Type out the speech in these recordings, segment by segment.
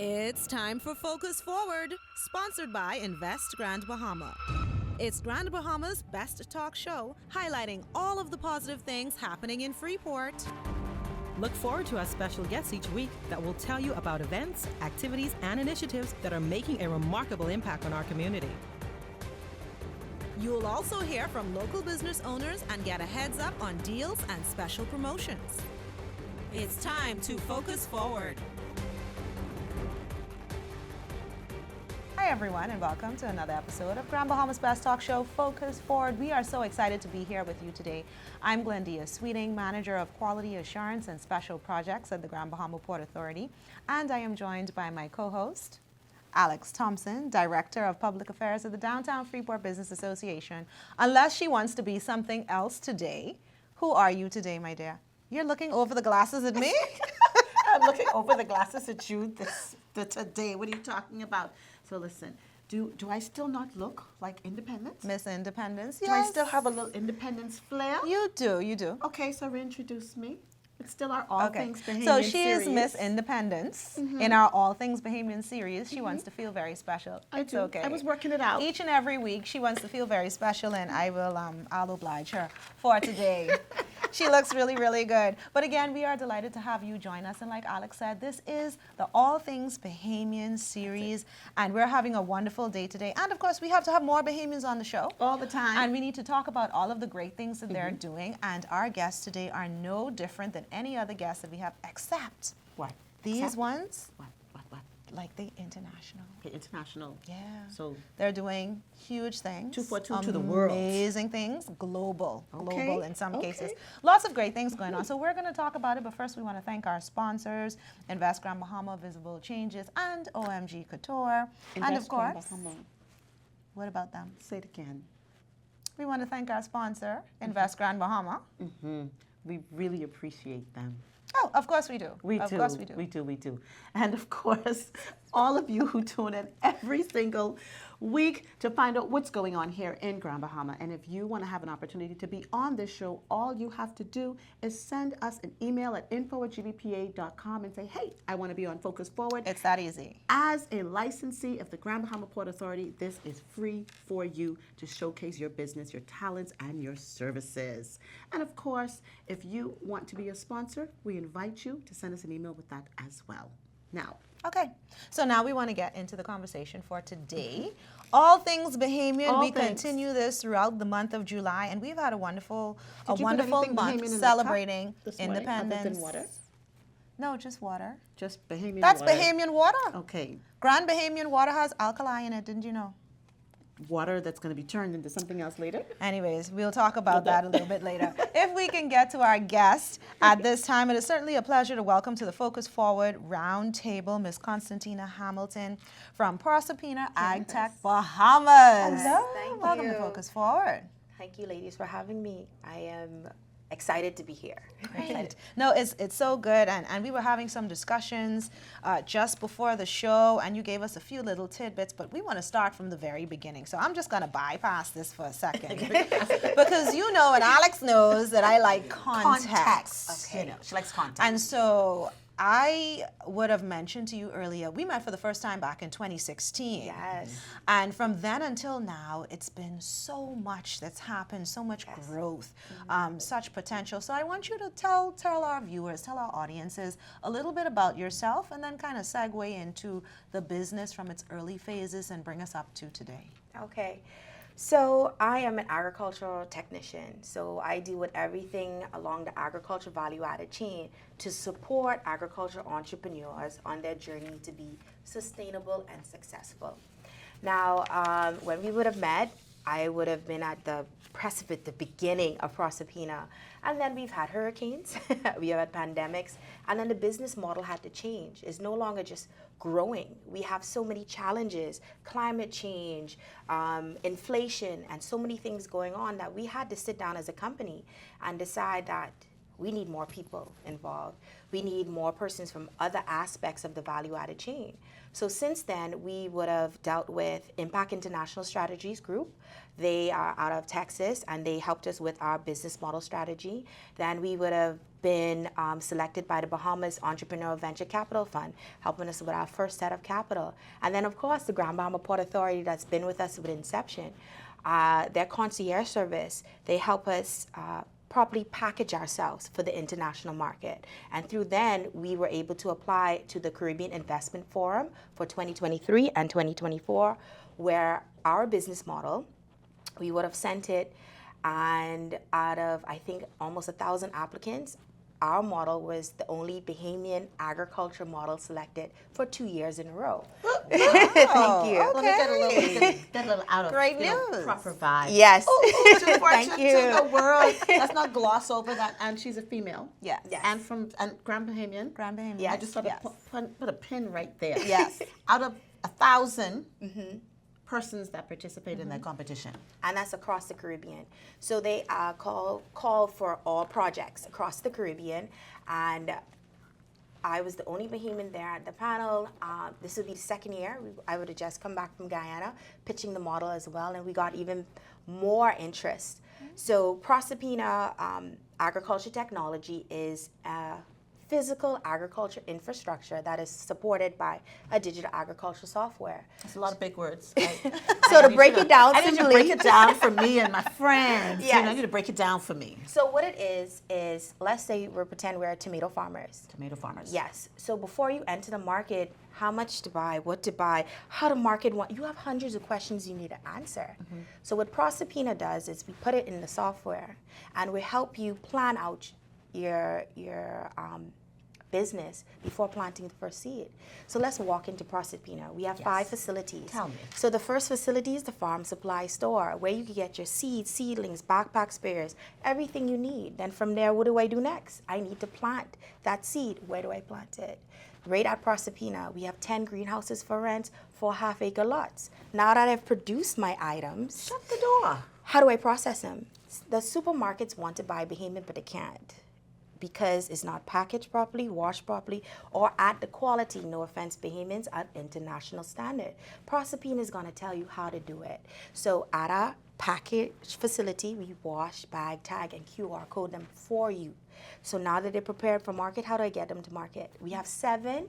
It's time for Focus Forward, sponsored by Invest Grand Bahama. It's Grand Bahama's best talk show, highlighting all of the positive things happening in Freeport. Look forward to our special guests each week that will tell you about events, activities, and initiatives that are making a remarkable impact on our community. You'll also hear from local business owners and get a heads up on deals and special promotions. It's time to Focus Forward. Hi everyone, and welcome to another episode of Grand Bahama's Best Talk Show, Focus Forward. We are so excited to be here with you today. I'm Glendia Sweeting, Manager of Quality Assurance and Special Projects at the Grand Bahama Port Authority, and I am joined by my co-host, Alex Thompson, Director of Public Affairs at the Downtown Freeport Business Association. Unless she wants to be something else today, who are you today, my dear? You're looking over the glasses at me? I'm looking over the glasses at you today. What are you talking about? So listen, do I still not look like Independence? Miss Independence, Do I still have a little Independence flair? You do. Okay, so reintroduce me. It's still our All Things Bahamian So she series. is Miss Independence in our All Things Bahamian series. She wants to feel very special. It's do. okay. I was working it out. Each and every week she wants to feel very special, and I'll oblige her for today. She looks really, really good. But again, we are delighted to have you join us. And like Alex said, this is the All Things Bahamian series, and we're having a wonderful day today. And of course, we have to have more Bahamians on the show. All the time. And we need to talk about all of the great things that they're doing. And our guests today are no different than any other guests that we have, except What? these Except- ones, What? like the international. Okay, international. Yeah. So They're doing huge things. 242 to the world. Amazing things. Global Okay, in some okay. cases. Lots of great things going on. So we're going to talk about it, but first we want to thank our sponsors, Invest Grand Bahama, Visible Changes, and OMG Couture. And of Invest Grand course, Bahama. what about them? Say it again. We want to thank our sponsor, Invest Grand Bahama. We really appreciate them. Oh, of course we do. Of course we do. We do. And of course, all of you who tune in every single week to find out what's going on here in Grand Bahama. And if you want to have an opportunity to be on this show, all you have to do is send us an email at info@gbpa.com and say, hey, I want to be on Focus Forward. It's that easy. As a licensee of the Grand Bahama Port Authority, this is free for you to showcase your business, your talents, and your services. And of course, if you want to be a sponsor, we invite you to send us an email with that as well. Now, Okay, so now we want to get into the conversation for today. All things Bahamian. All we things. continue this throughout the month of July, and we've had a wonderful Did you put month anything Bahamian in the cup celebrating this morning, independence. other than water? No, just water. Just Bahamian That's water. Bahamian water. Okay, Grand Bahamian water has alkali in it. Didn't you know? water that's going to be turned into something else later. Anyways, we'll talk about that a little bit later. If we can get to our guest at this time, it is certainly a pleasure to welcome to the Focus Forward Roundtable, Ms. Constantina Hamilton from Proserpina AgTech Bahamas. Hello. Thank Welcome you. to Focus Forward. Thank you, ladies, for having me. I am excited to be here. Great. No, it's so good, and we were having some discussions just before the show, and you gave us a few little tidbits, but we want to start from the very beginning. So I'm just going to bypass this for a second because you know, and Alex knows that I like context. Okay. You know, she likes context. And so I would have mentioned to you earlier, we met for the first time back in 2016. Yes. And from then until now, it's been so much that's happened, so much growth, such potential. So I want you to tell our viewers, tell our audiences a little bit about yourself, and then kind of segue into the business from its early phases and bring us up to today. Okay. So I am an agricultural technician. So I deal with everything along the agriculture value-added chain to support agriculture entrepreneurs on their journey to be sustainable and successful. Now, when we would have met, I would have been at the precipice, the beginning of Proserpina. And then we've had hurricanes, we have had pandemics, and then the business model had to change. It's no longer just growing. We have so many challenges, climate change, inflation, and so many things going on that we had to sit down as a company and decide that we need more people involved. We need more persons from other aspects of the value-added chain. So since then, we would have dealt with Impact International Strategies Group. They are out of Texas, and they helped us with our business model strategy. Then we would have been selected by the Bahamas Entrepreneurial Venture Capital Fund, helping us with our first set of capital. And then, of course, the Grand Bahama Port Authority that's been with us with inception. Their concierge service, they help us properly package ourselves for the international market. And through then, we were able to apply to the Caribbean Investment Forum for 2023 and 2024, where our business model, we would have sent it, and out of, I think, almost 1,000 applicants, our model was the only Bahamian agriculture model selected for 2 years in a row. Thank you. Let me get a little out of Great you know, news. proper vibe. Yes. Thank you. To the world. Let's not gloss over that. And she's a female. Yes. Yes. And Grand Bahamian. Grand Bahamian. Yes. I just thought Yes. put a pin right there. Yes. Out of 1,000 persons that participate in that competition. And that's across the Caribbean. So they call for all projects across the Caribbean, and I was the only Bahamian there at the panel. This would be the second year. I would have just come back from Guyana, pitching the model as well, and we got even more interest. So Proserpina Agriculture Technology is a physical agriculture infrastructure that is supported by a digital agricultural software. That's a lot of big words. So to break it down I need you to simply, break it down for me and my friends. Yes. You know, I need to break it down for me. so what it is let's say pretend we're tomato farmers. Tomato farmers. Yes. So before you enter the market, how much to buy, what to buy, how to market one, you have hundreds of questions you need to answer. So what Proserpina does is we put it in the software, and we help you plan out your business before planting the first seed. So let's walk into Proserpina. We have 5 facilities. Tell me. So the first facility is the farm supply store, where you can get your seeds, seedlings, backpack spares, everything you need. Then from there, what do I do next? I need to plant that seed. Where do I plant it? Right at Proserpina, we have 10 greenhouses for rent for half-acre lots. Now that I've produced my items, Shut the door. how do I process them? The supermarkets want to buy Bahamian, but they can't, because it's not packaged properly, washed properly, or at the quality, no offense, Bahamians, at international standard. Proserpina is going to tell you how to do it. So at our package facility, we wash, bag, tag, and QR code them for you. So now that they're prepared for market, how do I get them to market? We have 7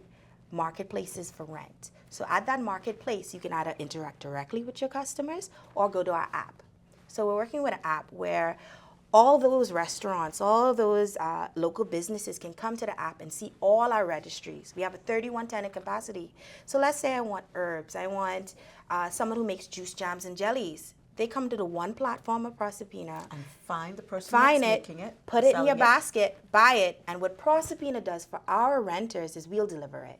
marketplaces for rent. So at that marketplace, you can either interact directly with your customers or go to our app. So we're working with an app where all those restaurants, all those local businesses can come to the app and see all our registries. We have a 31 tenant capacity. So let's say I want herbs. I want someone who makes juice, jams, and jellies. They come to the one platform of Proserpina, And find the person find that's it, making it, put it in selling your basket, buy it, and what Proserpina does for our renters is we'll deliver it.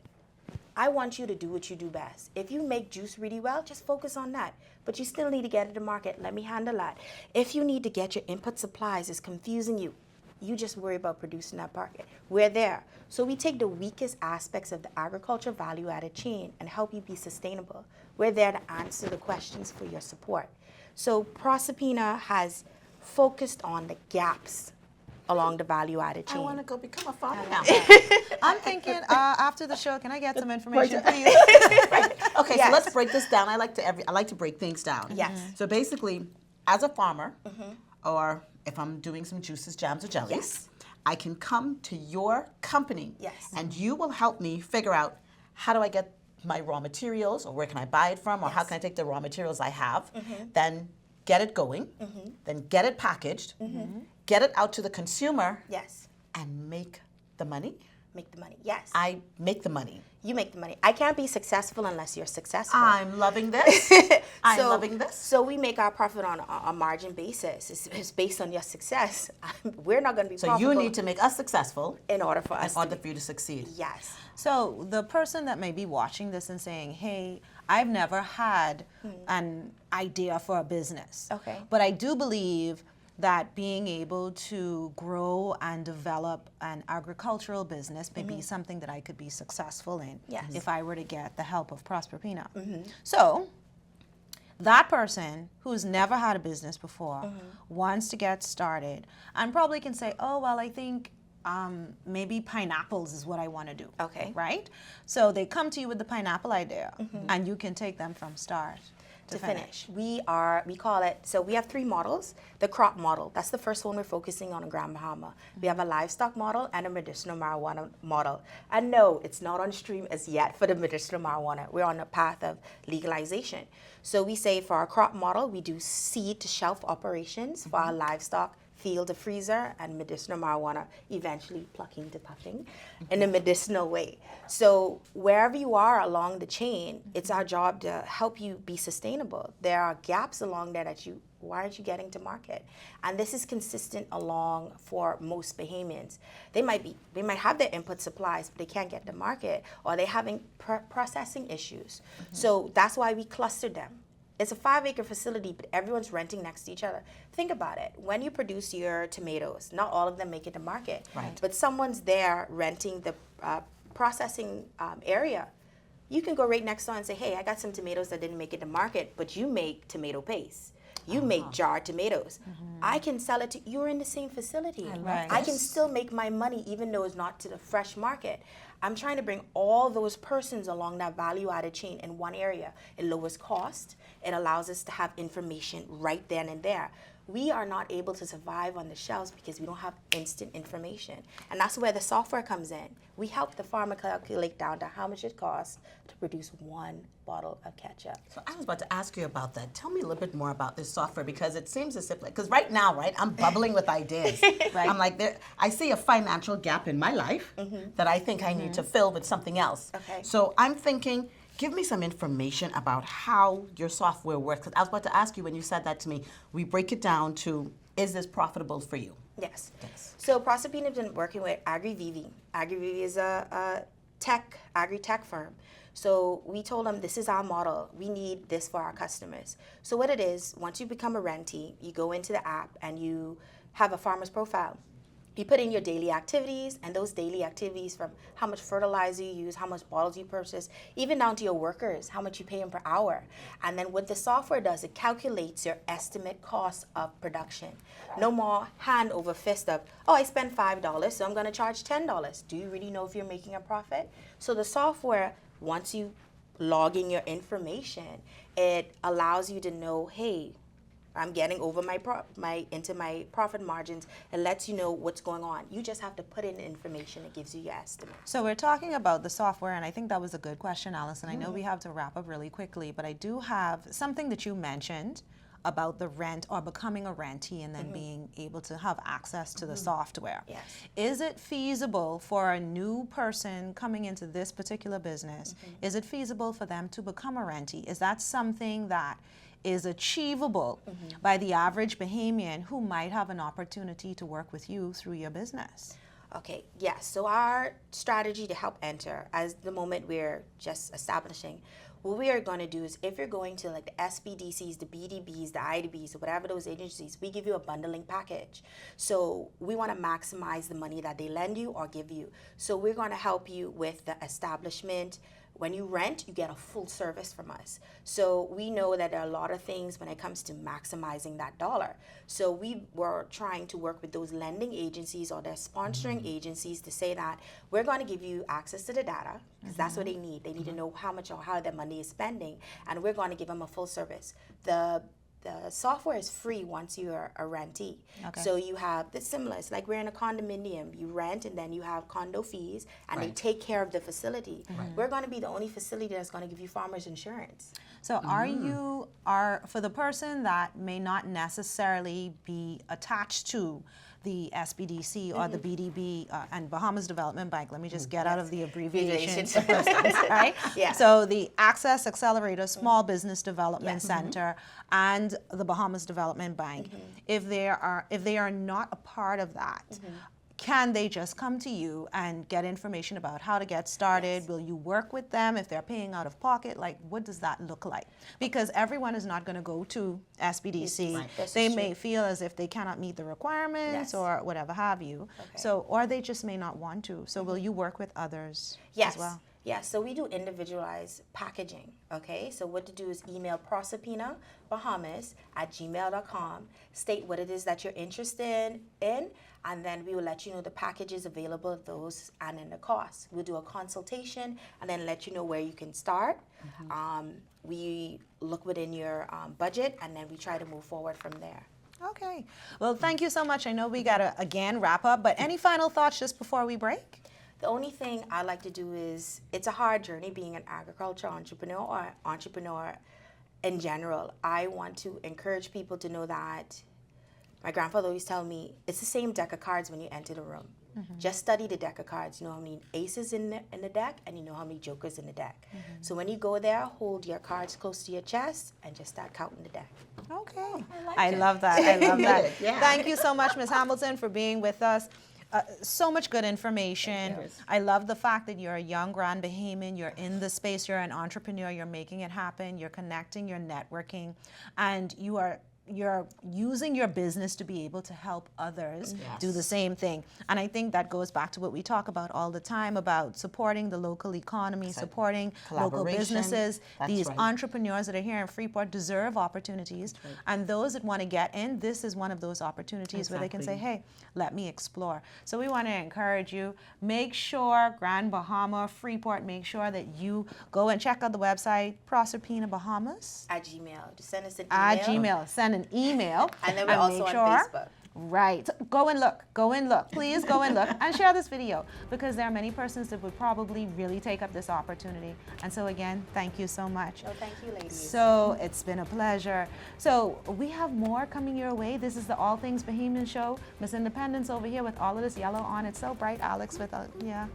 I want you to do what you do best. If you make juice really well, just focus on that. But you still need to get it to market. Let me handle that. If you need to get your input supplies, it's confusing you. You just worry about producing that market. We're there. So we take the weakest aspects of the agriculture value-added chain and help you be sustainable. We're there to answer the questions for your support. So Proserpina has focused on the gaps along the value-added chain. I want to go become a farmer now. I'm thinking after the show, can I get some information, please? Okay, Yes. so let's break this down. I like to break things down. Yes. So basically, as a farmer, or if I'm doing some juices, jams, or jellies, Yes. I can come to your company, Yes. and you will help me figure out how do I get my raw materials, or where can I buy it from, or how can I take the raw materials I have, then get it going, then get it packaged, get it out to the consumer, Yes. and make the money. Make the money. Yes. I make the money. You make the money. I can't be successful unless you're successful. I'm loving this. I'm loving this. So we make our profit on a margin basis. It's based on your success. We're not going to be So profitable you need to make us successful in order for in us order to for you to succeed. Yes. So the person that may be watching this and saying, hey, I've never had an idea for a business. Okay. But I do believe that being able to grow and develop an agricultural business may be something that I could be successful in Yes. if I were to get the help of Proserpina. So that person who's never had a business before wants to get started and probably can say, oh, well, I think maybe pineapples is what I want to do. Okay. Right? So they come to you with the pineapple idea, and you can take them from start to finish. We call it, so we have 3 models. The crop model, that's the first one we're focusing on in Grand Bahama. We have a livestock model and a medicinal marijuana model. And no, it's not on stream as yet for the medicinal marijuana. We're on a path of legalization. So we say for our crop model, we do seed to shelf operations for our livestock, field to freezer, and medicinal marijuana, eventually plucking to puffing in a medicinal way. So wherever you are along the chain, it's our job to help you be sustainable. There are gaps along there that why aren't you getting to market? And this is consistent along for most Bahamians. They might have their input supplies, but they can't get to market, or they're having processing issues. So that's why we clustered them. It's a 5-acre facility, but everyone's renting next to each other. Think about it. When you produce your tomatoes, not all of them make it to market. Right. But someone's there renting the processing area. You can go right next door and say, hey, I got some tomatoes that didn't make it to market, but you make tomato paste. You make jarred tomatoes. I can sell it to you. You're in the same facility. Right. I can still make my money even though it's not to the fresh market. I'm trying to bring all those persons along that value-added chain in one area. It lowers cost. It allows us to have information right then and there. We are not able to survive on the shelves because we don't have instant information. And that's where the software comes in. We help the farmer calculate down to how much it costs to produce 1 bottle of ketchup. So I was about to ask you about that. Tell me a little bit more about this software, because it seems as if, because right now, I'm bubbling with ideas. Right. I'm like, I see a financial gap in my life that I think I need to fill with something else. Okay. So I'm thinking, give me some information about how your software works. Because I was about to ask you when you said that to me, we break it down to, is this profitable for you? Yes. So Proserpine has been working with AgriVivi. AgriVivi is a agri-tech firm. So we told them, this is our model. We need this for our customers. So what it is, once you become a rentee, you go into the app and you have a farmer's profile. You put in your daily activities, and those daily activities, from how much fertilizer you use, how much bottles you purchase, even down to your workers, how much you pay them per hour. And then what the software does, it calculates your estimate cost of production. No more hand over fist of, oh, I spent $5, so I'm going to charge $10. Do you really know if you're making a profit? So the software, once you log in your information, it allows you to know, hey, I'm getting over my profit margins. It lets you know what's going on. You just have to put in the information. It gives you your estimate. So we're talking about the software, and I think that was a good question, Allison. I know we have to wrap up really quickly, but I do have something that you mentioned about the rent or becoming a rentee and then being able to have access to the software. Yes. Is it feasible for a new person coming into this particular business, is it feasible for them to become a rentee? Is that something that is achievable by the average Bahamian who might have an opportunity to work with you through your business? Okay, yes. So our strategy to help enter, as the moment we're just establishing, what we are going to do is, if you're going to like the SBDCs, the BDBs, the IDBs, or whatever those agencies, we give you a bundling package. So we want to maximize the money that they lend you or give you. So we're going to help you with the establishment. When you rent, you get a full service from us. So we know that there are a lot of things when it comes to maximizing that dollar. So we were trying to work with those lending agencies or their sponsoring agencies to say that we're going to give you access to the data, because that's what they need. They need to know how much or how their money is spending, and we're going to give them a full service. The software is free once you're a rentee. Okay. So you have the similar. It's like we're in a condominium. You rent, and then you have condo fees, and they take care of the facility. We're going to be the only facility that's going to give you farmers insurance. So for the person that may not necessarily be attached to the SBDC or the BDB and Bahamas Development Bank, let me just get out of the abbreviations, right? Yeah. So the Access Accelerator Small Business Development Center and the Bahamas Development Bank, if they are not a part of that, can they just come to you and get information about how to get started? Will you work with them if they're paying out of pocket? Like, what does that look like? Because everyone is not going to go to SBDC. They may feel as if they cannot meet the requirements or whatever have you. So, or they just may not want to. So will you work with others as well? Yeah, so we do individualized packaging, okay? So what to do is email proserpinabahamas@gmail.com, state what it is that you're interested in, and then we will let you know the packages available, those, and then the cost. We'll do a consultation and then let you know where you can start. We look within your budget, and then we try to move forward from there. Okay. Well, thank you so much. I know we got to, again, wrap up, but any final thoughts just before we break? The only thing I like to do is, it's a hard journey being an agriculture entrepreneur or entrepreneur in general. I want to encourage people to know that my grandfather always tell me, it's the same deck of cards when you enter the room. Just study the deck of cards. You know how many aces in the deck, and you know how many jokers in the deck. So when you go there, hold your cards close to your chest and just start counting the deck. Okay. I love that. I love that. Yeah. Thank you so much, Ms. Hamilton, for being with us. So much good information. I love the fact that you're a young Grand Bahamian, you're in the space, you're an entrepreneur, you're making it happen, you're connecting, you're networking, and you're using your business to be able to help others do the same thing. And I think that goes back to what we talk about all the time about supporting the local economy, supporting local businesses. These entrepreneurs that are here in Freeport deserve opportunities. And those that want to get in, this is one of those opportunities where they can say, hey, let me explore. So we want to encourage you. Make sure, Grand Bahama, Freeport, make sure that you go and check out the website, Proserpina Bahamas. At Gmail. Just send us an email. At Gmail. Send an email. And then we're also on Facebook. Right. Go and look. Go and look. Please go and look and share this video, because there are many persons that would probably really take up this opportunity. And so again, thank you so much. No, thank you, ladies. So it's been a pleasure. So we have more coming your way. This is the All Things Bahamian show. Miss Independence over here with all of this yellow on. It's so bright, Alex, with yeah.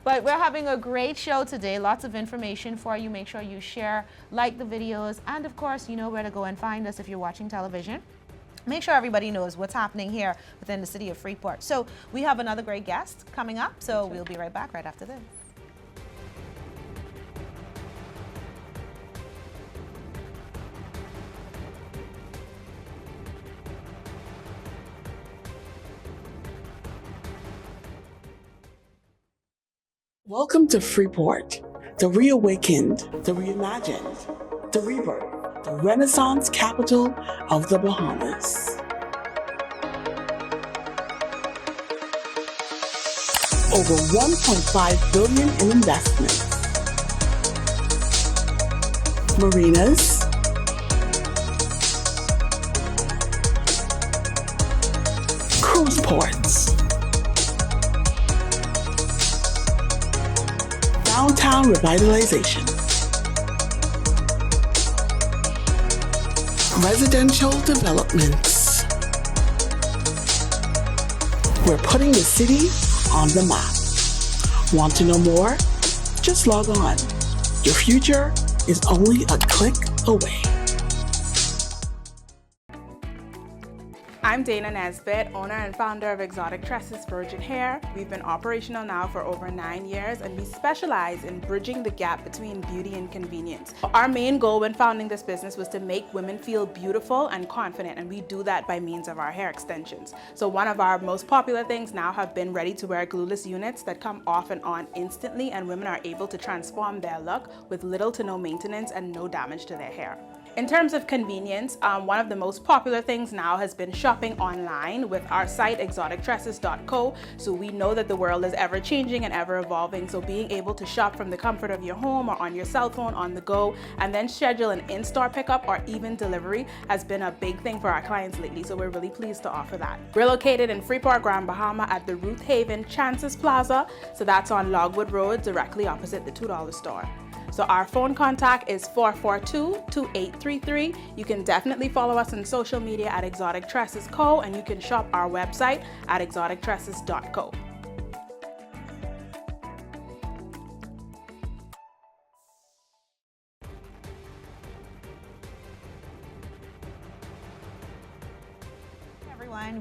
But we're having a great show today. Lots of information for you. Make sure you share, like the videos, and of course, you know where to go and find us if you're watching television. Make sure everybody knows what's happening here within the city of Freeport. So we have another great guest coming up, so we'll be right back right after this. Welcome to Freeport, the reawakened, the reimagined, the rebirth, the Renaissance capital of the Bahamas. Over $1.5 billion in investments. Marinas, cruise ports, downtown revitalization, residential developments. We're putting the city on the map. Want to know more? Just log on. Your future is only a click away. I'm Dana Nesbitt, owner and founder of Exotic Tresses Virgin Hair. We've been operational now for over 9 years, and we specialize in bridging the gap between beauty and convenience. Our main goal when founding this business was to make women feel beautiful and confident, and we do that by means of our hair extensions. So one of our most popular things now have been ready-to-wear glueless units that come off and on instantly, and women are able to transform their look with little to no maintenance and no damage to their hair. In terms of convenience, one of the most popular things now has been shopping online with our site exotictresses.co. So we know that the world is ever changing and ever evolving. So being able to shop from the comfort of your home or on your cell phone on the go and then schedule an in-store pickup or even delivery has been a big thing for our clients lately. So we're really pleased to offer that. We're located in Freeport, Grand Bahama at the Ruth Haven Chances Plaza. So that's on Logwood Road, directly opposite the $2 store. So our phone contact is 442-2833. You can definitely follow us on social media at Exotic Tresses Co. and you can shop our website at exotictresses.co.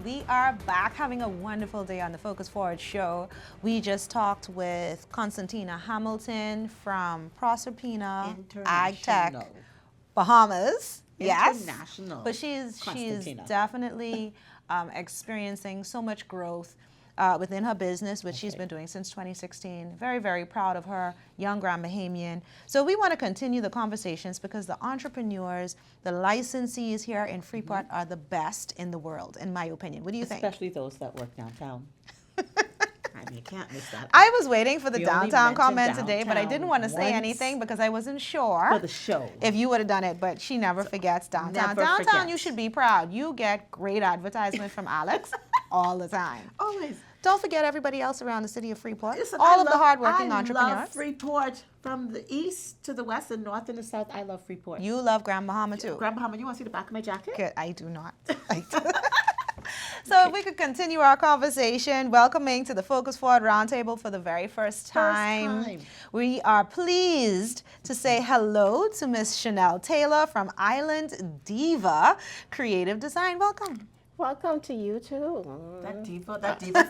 We are back having a wonderful day on the Focus Forward show. We just talked with Constantina Hamilton from Proserpina AgTech Bahamas. International. Yes, but she's definitely experiencing so much growth within her business, which she's been doing since 2016. Very, very proud of her, young Grand Bahamian. So we want to continue the conversations because the entrepreneurs, the licensees here in Freeport are the best in the world, in my opinion. What do you think? Especially those that work downtown. I mean, you can't miss that. I was waiting for the We only downtown mentioned comment today, but I downtown didn't want to say once anything because I wasn't sure for the show. if you would have done it, but she never forgets downtown. never Downtown, forgets. you should be proud. You get great advertisement from Alex all the time. Always. Don't forget everybody else around the city of Freeport. Listen, all I of the love- hardworking I entrepreneurs. love Freeport from the east to the west and north and the south. I love Freeport. You love Grand Bahama too. Grand Bahama, you want to see the back of my jacket? Good. I do not. So if we could continue our conversation, welcoming to the Focus Forward Roundtable for the very first time. time. We are pleased to say hello to Miss Chanel Taylor from Island Diva Creative Design. Welcome. Welcome to you too. That diva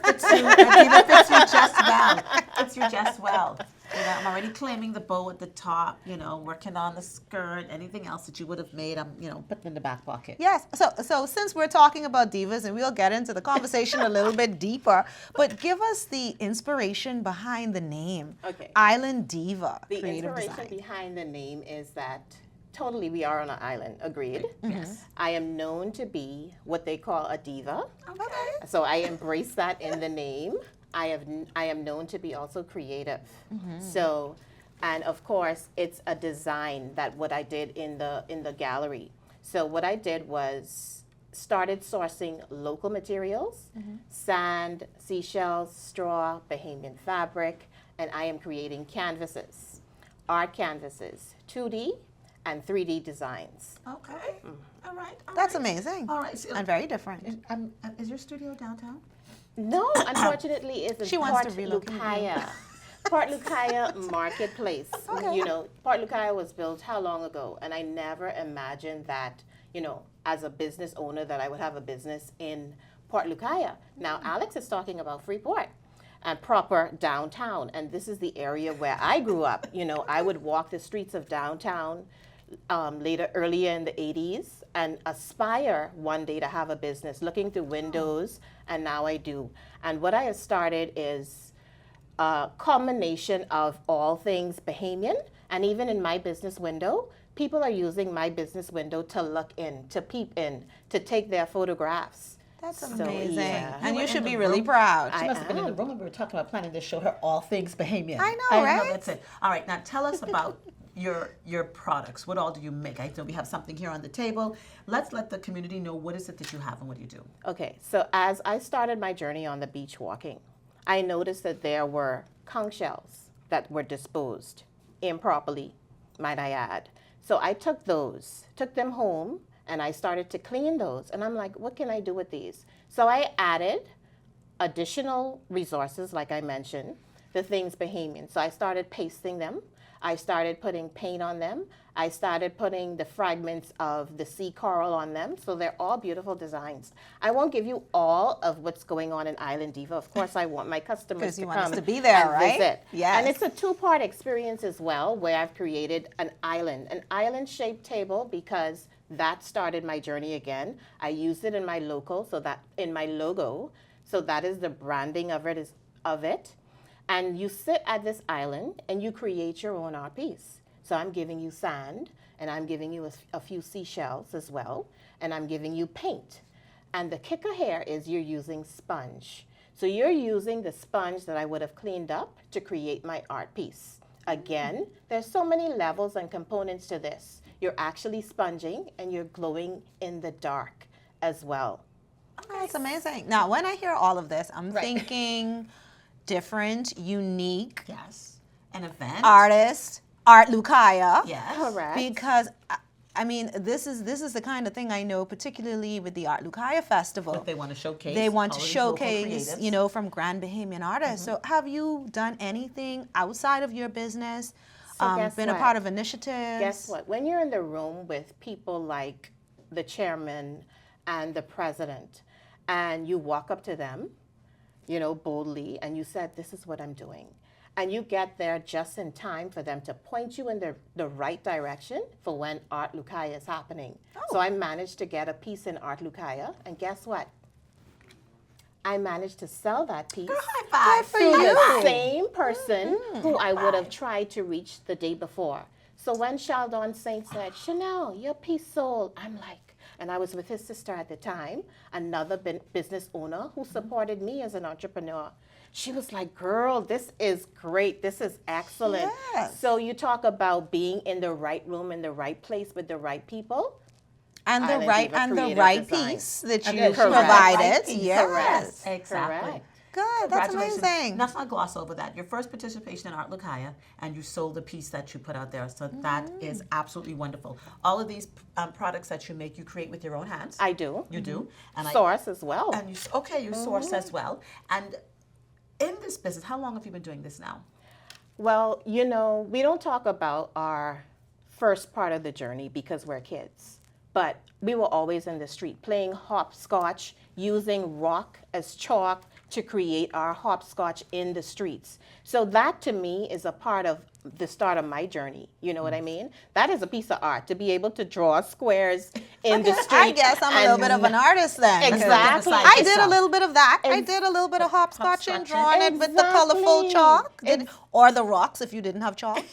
fits you. That diva fits you just well. Fits you just well. You know, I'm already claiming the bow at the top. You know, working on the skirt. Anything else that you would have made, I'm putting in the back pocket. Yes. So since we're talking about divas, and we'll get into the conversation a little bit deeper, but give us the inspiration behind the name. Okay. Island Diva The Creative inspiration Design. behind the name is that totally we are on an island, agreed. Yes. I am known to be what they call a diva. Okay. So I embrace that in the name. I am known to be also creative. So, and of course, it's a design that what I did in the gallery. So what I did was started sourcing local materials, sand, seashells, straw, Bahamian fabric, and I am creating canvases, art canvases, 2D and 3D designs. Okay. All right. That's amazing. All right. So, And very different. is your studio downtown? No, unfortunately, it's in She wants Port to relocate. Lucaya. Port Lucaya Marketplace. Okay. You know, Port Lucaya was built how long ago? And I never imagined that, as a business owner, that I would have a business in Port Lucaya. Now, Alex is talking about Freeport and proper downtown. And this is the area where I grew up. I would walk the streets of downtown earlier in the 80s and aspire one day to have a business, looking through windows, and now I do. And what I have started is a combination of all things Bahamian, and even in my business window, people are using my business window to look in, to peep in, to take their photographs. That's So, amazing. yeah. And You you were should in be the really room. proud. She I must have been in the am. room when we were talking about planning to show her all things Bahamian. I know, right? That's it. All right, now tell us about your products. What all do you make? I know we have something here on the table. Let's let the community know what is it that you have and what do you do. Okay, so as I started my journey on the beach walking, I noticed that there were conch shells that were disposed improperly, might I add. So I took them home, and I started to clean those. And I'm like, what can I do with these? So I added additional resources, like I mentioned, the things Bahamian. So I started pasting them. I started putting paint on them. I started putting the fragments of the sea coral on them. So they're all beautiful designs. I won't give you all of what's going on in Island Diva. Of course, I want my customers 'Cause to you come want us to be there, and right? visit. Yes. And it's a two-part experience as well, where I've created an island-shaped table, because that started my journey again. I used it in my logo, so that is the branding of it. And you sit at this island and you create your own art piece. So I'm giving you sand, and I'm giving you a few seashells as well, and I'm giving you paint. And the kicker here is you're using sponge. So you're using the sponge that I would have cleaned up to create my art piece. Again, there's so many levels and components to this. You're actually sponging, and you're glowing in the dark as well. That's amazing. Now, when I hear all of this, I'm thinking different, unique Yes. An event. artist, Art Lucaya. Yes. Correct. Because I mean, this is the kind of thing I know, particularly with the Art Lucaya Festival. What they want to showcase. They want to all these local showcase, creatives. from Grand Bahamian artists. So have you done anything outside of your business? So guess been a what? part of initiatives? Guess what? When you're in the room with people like the chairman and the president, and you walk up to them, boldly, and you said, "This is what I'm doing," and you get there just in time for them to point you in the right direction for when Art Lucaya is happening. So I managed to get a piece in Art Lucaya, and guess what? I managed to sell that piece High five. to the same person who I would have tried to reach the day before. So when Sheldon Saint said, Chanel, your piece sold, I'm like, and I was with his sister at the time, another business owner who supported me as an entrepreneur. She was like, girl, this is great. This is excellent. Yes. So you talk about being in the right room, in the right place with the right people. And the Island right Diva Creative Design. piece that you Correct. provided. Right piece. Yes. Exactly. Correct. Good. That's Congratulations. amazing. Let's not gloss over that. Your first participation in Art Lucaya, and you sold a piece that you put out there. So that is absolutely wonderful. All of these products that you make, you create with your own hands. I do. You do. And Source as well. And you source as well. And in this business, how long have you been doing this now? Well, you know, we don't talk about our first part of the journey because we're kids. But we were always in the street playing hopscotch, using rock as chalk to create our hopscotch in the streets. So that to me is a part of the start of my journey. You know what I mean? That is a piece of art, to be able to draw squares in the street. I guess I'm a little bit of an artist then. Exactly. I did a little bit of that. I did a little bit of hopscotch and drawing it with the colorful Exactly. chalk. Or the rocks if you didn't have chalk.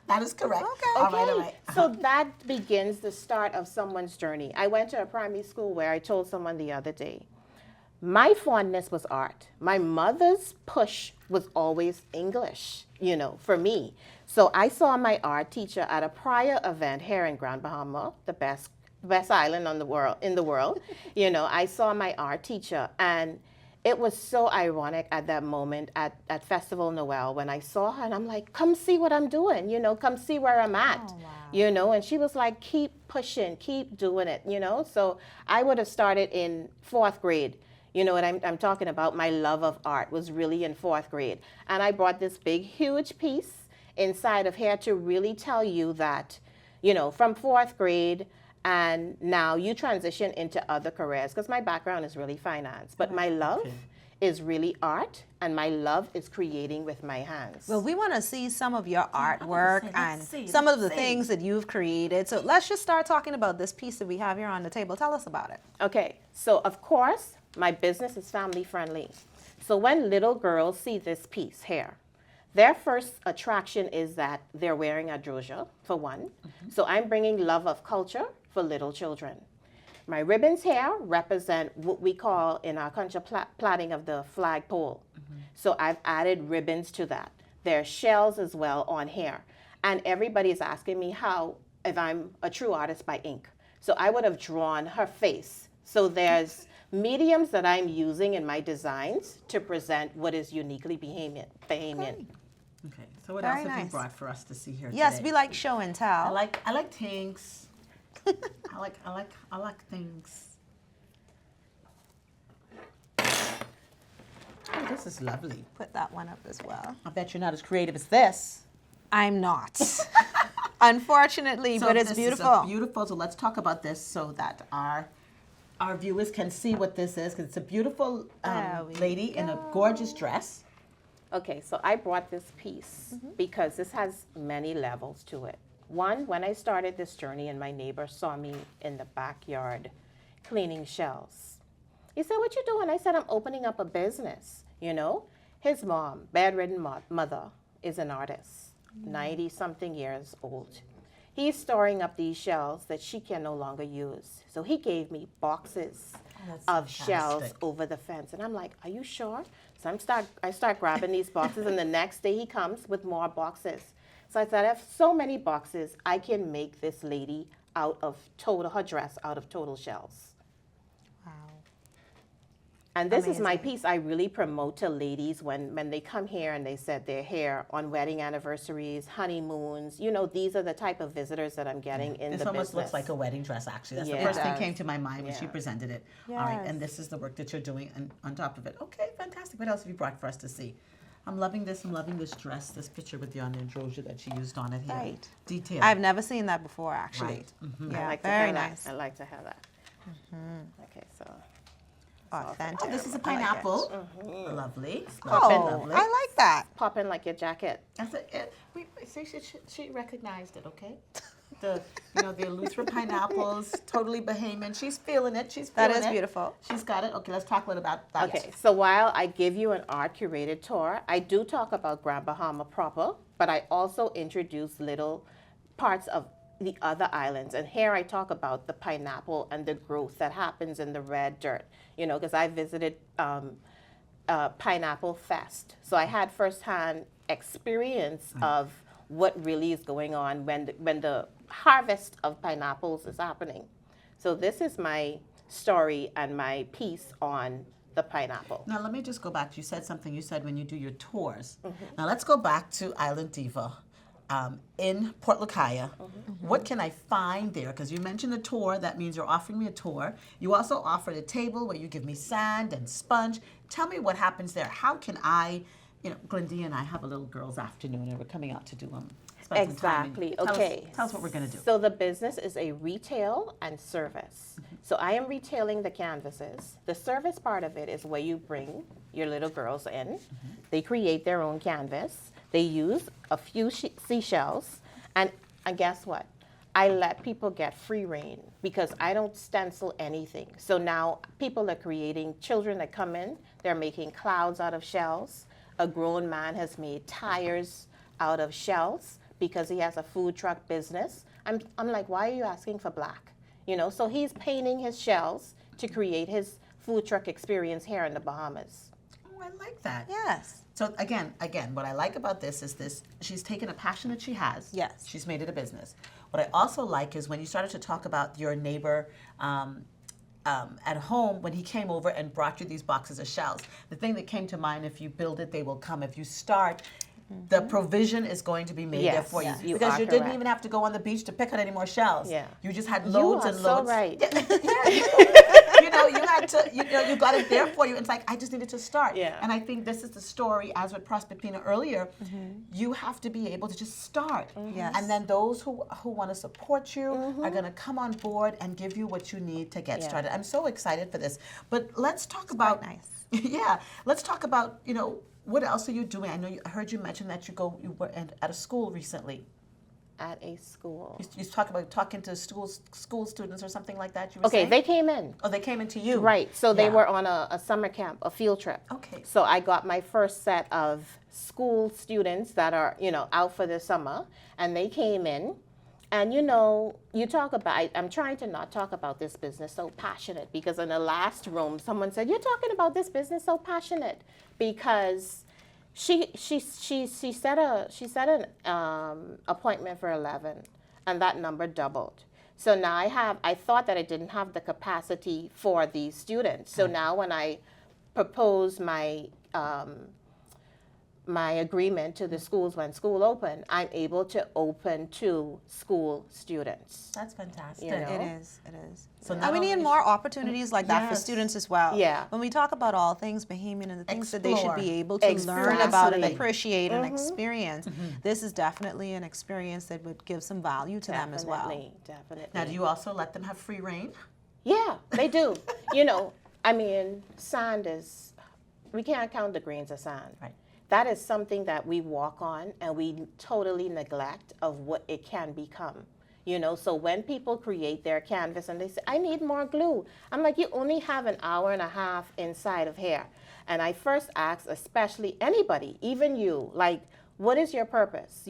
That is correct. Okay. All right, all right. So that begins the start of someone's journey. I went to a primary school where I told someone the other day, my fondness was art. My mother's push was always English, you know, for me. So I saw my art teacher at a prior event here in Grand Bahama, the best island in the world. You know, I saw my art teacher, and it was so ironic at that moment at Festival Noel when I saw her, and I'm like, come see what I'm doing, you know, come see where I'm at, you know, and she was like, keep pushing, keep doing it, you know. So I would have started in 4th grade. You know what I'm talking about? My love of art was really in 4th grade. And I brought this big, huge piece inside of here to really tell you that, you know, from 4th grade, and now you transition into other careers, because my background is really finance, but my love is really art, and my love is creating with my hands. Well, we want to see some of your artwork and some of the things that you've created. So let's just start talking about this piece that we have here on the table. Tell us about it. Okay, so of course, my business is family friendly. So when little girls see this piece here, their first attraction is that they're wearing a drozhia, for one. So I'm bringing love of culture for little children. My ribbons here represent what we call in our country plaiting of the flagpole. So I've added ribbons to that. There are shells as well on here. And everybody's asking me if I'm a true artist by ink. So I would have drawn her face. So there's mediums that I'm using in my designs to present what is uniquely Bahamian. Okay, so what Very else have you nice. brought for us to see here Yes, today? we like show and tell. I like things. I like things. Oh, this is lovely. Put that one up as well. I bet you're not as creative as this. I'm not. Unfortunately, but it's this beautiful. Is beautiful. So let's talk about this so that our viewers can see what this is, because it's a beautiful There we lady in a gorgeous dress. Okay, so I brought this piece because this has many levels to it. One, when I started this journey and my neighbor saw me in the backyard cleaning shells, he said, "What you doing?" I said, "I'm opening up a business." You know, his mom, bedridden mother, is an artist, 90-something years old. He's storing up these shells that she can no longer use. So he gave me boxes of shells over the fence. And I'm like, "Are you sure?" So I start grabbing these boxes, and the next day he comes with more boxes. So I said, I have so many boxes, I can make this lady her dress out of total shells. Wow. And this is my piece I really promote to ladies when they come here and they set their hair on wedding anniversaries, honeymoons. You know, these are the type of visitors that I'm getting in the business. This almost looks like a wedding dress, actually. That's the Yeah. first It thing does. came to my mind when she Yeah. presented it. All right, and this is the work that you're doing on top of it. Okay, fantastic. What else have you brought for us to see? I'm loving this. I'm loving this dress, this picture with the androsia that she used on it here. Right. Detail. I've never seen that before, actually. Right. Yeah, I like to very have nice. that. I like to have that. Okay, so Authentic. Oh, this is a I like it. pineapple. Lovely. Oh, Lovely. I like that. pop in like your jacket. That's it. See, she recognized it, okay? the Eleuthera pineapples, totally Bahamian. She's feeling it. She's That feeling is it. beautiful. She's got it. Okay, let's talk a little about that. Okay, so while I give you an art curated tour, I do talk about Grand Bahama proper, but I also introduce little parts of the other islands. And here I talk about the pineapple and the growth that happens in the red dirt, because I visited Pineapple Fest. So I had firsthand experience of what really is going on when the harvest of pineapples is happening. So this is my story and my piece on the pineapple. Now let me just go back. You said something. You said when you do your tours. Now let's go back to Island Diva in Port Lucaya. What can I find there? Because you mentioned a tour. That means you're offering me a tour. You also offered a table where you give me sand and sponge. Tell me what happens there. How can I, Glendina and I have a little girls' afternoon and we're coming out to do them. Exactly. Okay. Tell us what we're going to do. So the business is a retail and service. So I am retailing the canvases. The service part of it is where you bring your little girls in. They create their own canvas. They use a few seashells. And guess what? I let people get free reign because I don't stencil anything. So now people are creating, children that come in, they're making clouds out of shells. A grown man has made tires out of shells because he has a food truck business. I'm like, why are you asking for black? So he's painting his shells to create his food truck experience here in the Bahamas. Oh, I like that. Yes. So again, what I like about this is she's taken a passion that she has. Yes. She's made it a business. What I also like is when you started to talk about your neighbor at home when he came over and brought you these boxes of shells. The thing that came to mind, if you build it, they will come. If you start, the provision is going to be made there for you. Yes, you because are you didn't correct. even have to go on the beach to pick out any more shells. Yeah. You just had loads you are and so loads. right. You had to, you got it there for you. It's like, I just needed to start. Yeah. And I think this is the story, as with Prospectina earlier, you have to be able to just start. Yes. And then those who want to support you are going to come on board and give you what you need to get started. I'm so excited for this. But let's talk about, nice. Yeah, let's talk about, what else are you doing? I heard you mention that you were at a school recently. At a school. You talk about talking to school students or something like that. You were Okay, saying? they came in. Oh, they came into you. Right, so they Yeah. were on a summer camp, a field trip. Okay. So I got my first set of school students that are, out for the summer, and they came in. And you talk about, I'm trying to not talk about this business so passionate, because in the last room, someone said, you're talking about this business so passionate, because she set an appointment for 11, and that number doubled. So now I thought that I didn't have the capacity for these students. So now when I propose my my agreement to the schools when school open, I'm able to open to school students. That's fantastic. You know? It is. So And not we need only- more opportunities like that for Yes. students as well. Yeah. When we talk about all things Bahamian and the things that they should Explore. be able to learn about and Exactly. appreciate and experience, this is definitely an experience that would give some value to them as well. Definitely. Now, do you also let them have free reign? Yeah, they do. Sand is, we can't count the grains of sand. Right. That is something that we walk on and we totally neglect of what it can become. So when people create their canvas and they say, I need more glue, I'm like, you only have an hour and a half inside of here. And I first ask, especially anybody, even you, like, what is your purpose?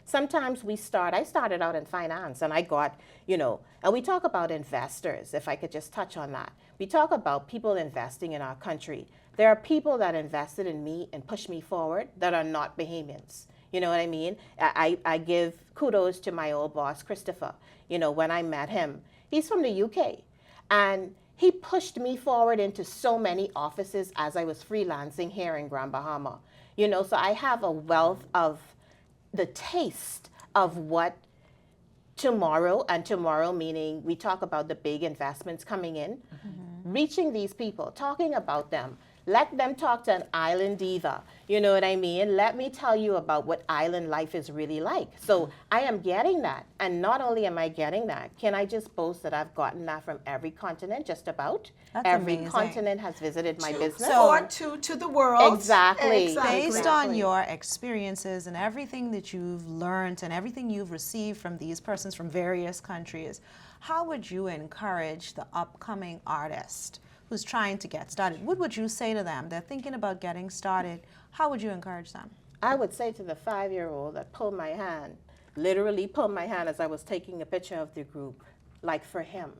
Sometimes I started out in finance and I got, and we talk about investors, if I could just touch on that. We talk about people investing in our country. There are people that invested in me and pushed me forward that are not Bahamians. You know what I mean? I give kudos to my old boss, Christopher. When I met him, he's from the UK. And he pushed me forward into so many offices as I was freelancing here in Grand Bahama. So I have a wealth of the taste of what tomorrow, and tomorrow meaning we talk about the big investments coming in, reaching these people, talking about them, Let them talk to an island diva. You know what I mean? Let me tell you about what island life is really like. So I am getting that. And not only am I getting that, can I just boast that I've gotten that from every continent, just about? That's every amazing. continent has visited my business. Or to the world. Exactly. Based on your experiences and everything that you've learned and everything you've received from these persons from various countries, how would you encourage the upcoming artist who's trying to get started? What would you say to them? They're thinking about getting started. How would you encourage them? I would say to the 5-year-old that pulled my hand, literally pulled my hand as I was taking a picture of the group, like for him.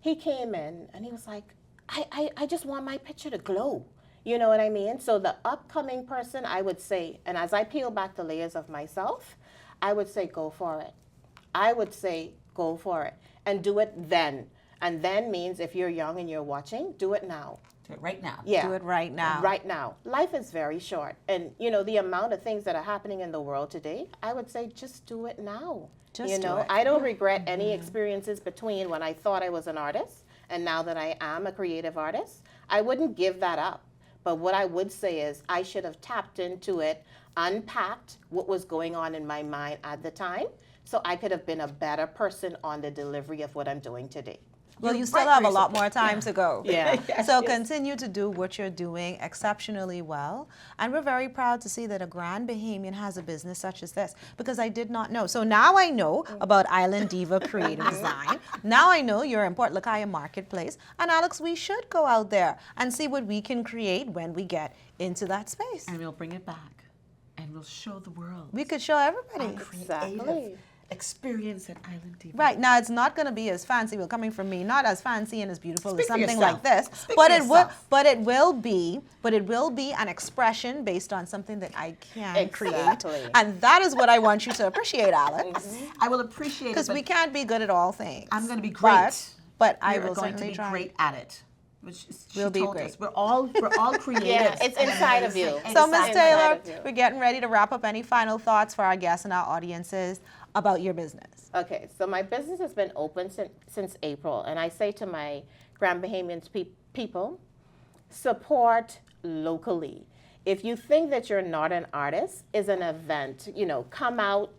He came in and he was like, I just want my picture to glow. You know what I mean? So the upcoming person, I would say, and as I peel back the layers of myself, I would say go for it. I would say go for it and do it then. And then means if you're young and you're watching, do it now. Do it right now. Yeah. Do it right now. Right now. Life is very short. And, you know, the amount of things that are happening in the world today, I would say just do it now. Just you do know, it. I don't regret any experiences between when I thought I was an artist and now that I am a creative artist. I wouldn't give that up. But what I would say is I should have tapped into it, unpacked what was going on in my mind at the time, so I could have been a better person on the delivery of what I'm doing today. Well, you still have a lot more time to go. Yeah. So continue to do what you're doing exceptionally well. And we're very proud to see that a Grand Bahamian has a business such as this, because I did not know. So now I know about Island Diva Creative Design. Now I know you're in Port Lakaya Marketplace. And Alex, we should go out there and see what we can create when we get into that space. And we'll bring it back. And we'll show the world. We could show everybody. Exactly. Experience at Island Diva. Right, now it's not going to be as fancy, well, coming from me, not as fancy and as beautiful Speak as for something yourself. like this, Speak but for it will, yourself. but it will be an expression based on something that I can create, Exactly. and that is what I want you to appreciate, Alex, I will appreciate it. because but we can't be good at all things. I'm going to be great. but I We're will going to certainly be try. great at it. Which she We'll be told great. us. We're all creative. Yeah, it's inside of you. So, Ms. Inside Taylor, of you. we're getting ready to wrap up. Any final thoughts for our guests and our audiences about your business? Okay, so my business has been open since April, and I say to my Grand Bahamian people, support locally. If you think that you're not an artist, is an event, you know, come out.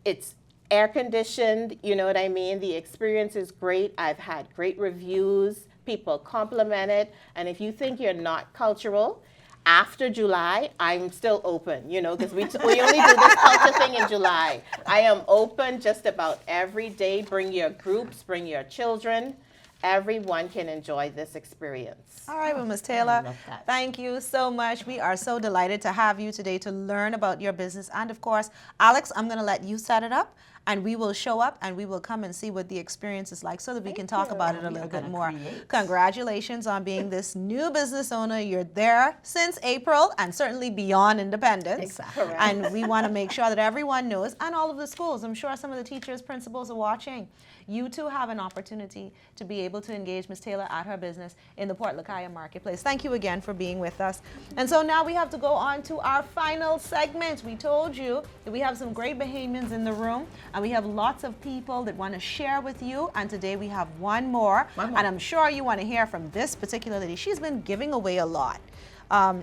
It's air conditioned, you know what I mean? The experience is great. I've had great reviews. People compliment it. And if you think you're not cultural, after July, I'm still open, you know, because we only do this culture thing in July. I am open just about every day. Bring your groups, bring your children. Everyone can enjoy this experience. All right, well, Ms. Taylor, love that. thank you so much. We are so delighted to have you today to learn about your business. And of course, Alex, I'm going to let you set it up, and we will show up and we will come and see what the experience is like so that we can talk about it a little bit more. Congratulations on being this new business owner. You're there since April and certainly beyond independence. Exactly. And we want to make sure that everyone knows, and all of the schools, I'm sure some of the teachers, principals are watching. You too have an opportunity to be able to engage Ms. Taylor at her business in the Port Lakaya Marketplace. Thank you again for being with us. And so now we have to go on to our final segment. We told you that we have some great Bahamians in the room, and we have lots of people that want to share with you. And today we have one more. And I'm sure you want to hear from this particular lady. She's been giving away a lot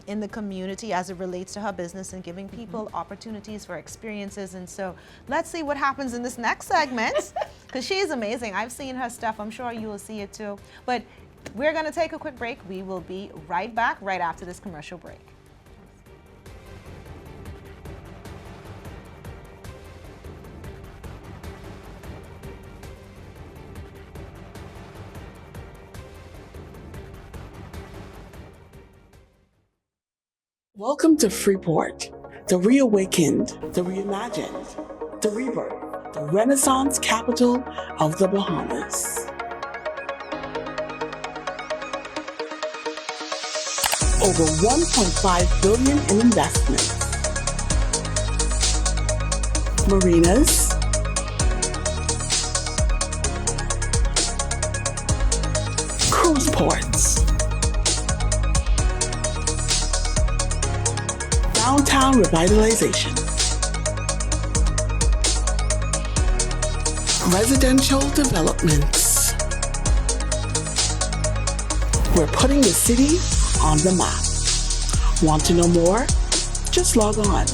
in the community as it relates to her business and giving people opportunities for experiences. And so let's see what happens in this next segment, because she is amazing. I've seen her stuff. I'm sure you will see it too. But we're going to take a quick break. We will be right back right after this commercial break. Welcome to Freeport, the reawakened, the reimagined, the rebirth, the Renaissance capital of the Bahamas. Over $1.5 billion in investments. Marinas, cruise ports, downtown revitalization, residential developments. We're putting the city on the map. Want to know more? Just log on.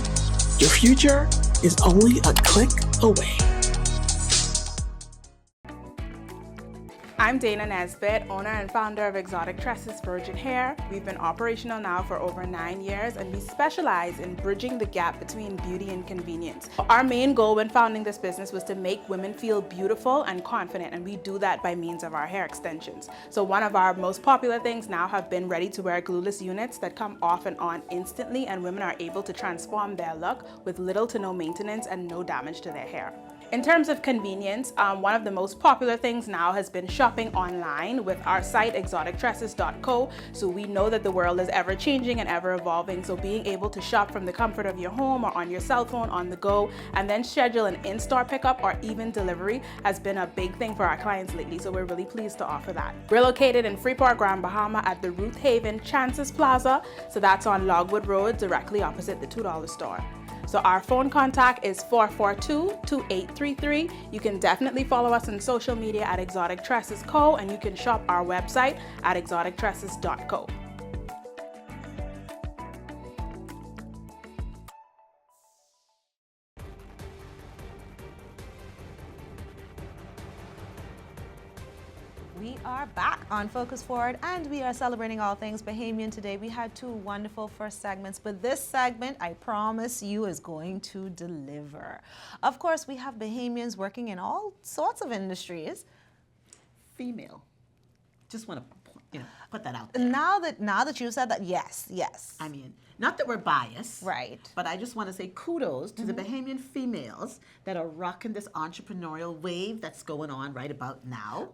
Your future is only a click away. I'm Dana Nesbitt, owner and founder of Exotic Tresses Virgin Hair. We've been operational now for over 9 years, and we specialize in bridging the gap between beauty and convenience. Our main goal when founding this business was to make women feel beautiful and confident, and we do that by means of our hair extensions. So one of our most popular things now have been ready-to-wear glueless units that come off and on instantly, and women are able to transform their look with little to no maintenance and no damage to their hair. In terms of convenience, one of the most popular things now has been shopping online with our site exotictresses.co. So we know that the world is ever changing and ever evolving. So being able to shop from the comfort of your home or on your cell phone on the go and then schedule an in-store pickup or even delivery has been a big thing for our clients lately. So we're really pleased to offer that. We're located in Freeport, Grand Bahama at the Ruth Haven Chances Plaza. So that's on Logwood Road, directly opposite the $2 store. So our phone contact is 442-2833. You can definitely follow us on social media at Exotic Tresses Co. and you can shop our website at exotictresses.co. We are back on Focus Forward, and we are celebrating all things Bahamian today. We had 2 wonderful first segments, but this segment, I promise you, is going to deliver. Of course, we have Bahamians working in all sorts of industries. Female. Just want to put that out there. Now that you said that, yes. I mean, not that we're biased. Right. But I just want to say kudos to the Bahamian females that are rocking this entrepreneurial wave that's going on right about now.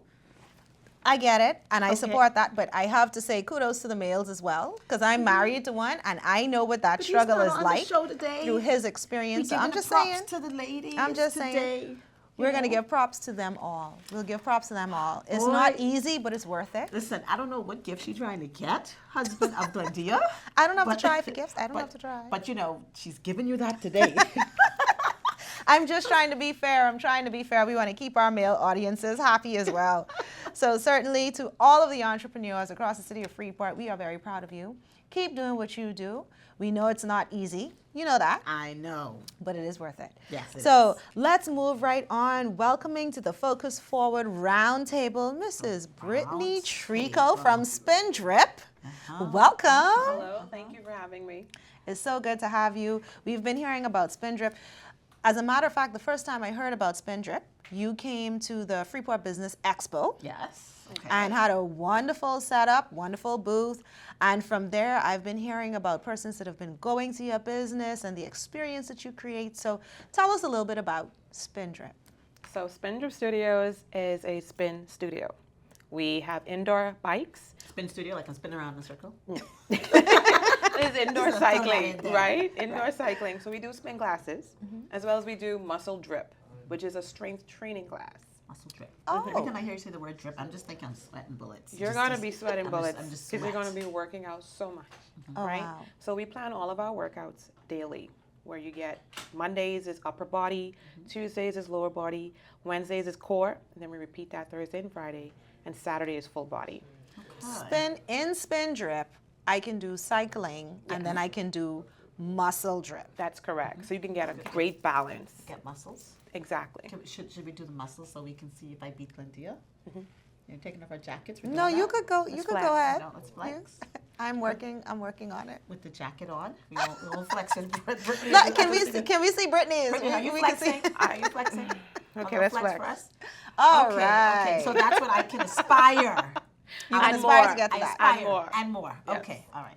I get it, and I Okay. support that, but I have to say kudos to the males as well, because I'm married to one, and I know what that But struggle he's is not on like the show today. through his experience. So We're I'm giving just props saying, to the ladies I'm just today. saying, we're going to give props to them all. We'll give props to them all. It's Boy. not easy, but it's worth it. Listen, I don't know what gift she's trying to get, husband of Glendia. I don't have to but- try for gifts. I don't but- have to try. But she's giving you that today. I'm just trying to be fair. I'm trying to be fair. We want to keep our male audiences happy as well. So certainly to all of the entrepreneurs across the city of Freeport, we are very proud of you. Keep doing what you do. We know it's not easy. You know that. I know. But it is worth it. Yes, it so is. let's move right on. Welcoming to the Focus Forward Roundtable, Mrs. Brittany Trico from Spin Drip. Welcome. Hello, thank you for having me. It's so good to have you. We've been hearing about Spin Drip. As a matter of fact, the first time I heard about Spin Drip, you came to the Freeport Business Expo. Yes. Okay. And had a wonderful setup, wonderful booth. And from there, I've been hearing about persons that have been going to your business and the experience that you create. So tell us a little bit about Spin Drip. So Spin Drip Studios is a spin studio. We have indoor bikes. Spin studio, like I'm spinning around in a circle. It's indoor Just throw that cycling, in there. right? Indoor cycling. So we do spin classes, as well as we do muscle drip, which is a strength training class. Muscle drip. Oh. Every time I hear you say the word drip, I'm just thinking I'm sweating bullets. You're going to be sweating I'm bullets just because you're going to sweat. be working out so much, Oh, right? wow. So we plan all of our workouts daily, where you get Mondays is upper body, Tuesdays is lower body, Wednesdays is core, and then we repeat that Thursday and Friday, and Saturday is full body. Spin Drip, I can do cycling, and then I can do muscle drip. That's correct. So you can get a great balance. Get muscles. Exactly. Should we do the muscles so we can see if I beat Glendia? You're taking off our jackets. We're No, doing you that? could go. Let's You could flex. go ahead. No, let's flex. I'm working on it. With the jacket on, we won't flex it. Brittany, Look, can we see Brittany's? Brittany, are you We can see- flexing? Are you flexing? Okay, Wanna let's flex flex. for us? All Okay, right. okay. So that's what I can aspire. You I can And aspire more. to get to I that. aspire And more. and more. Yes. Okay. All right.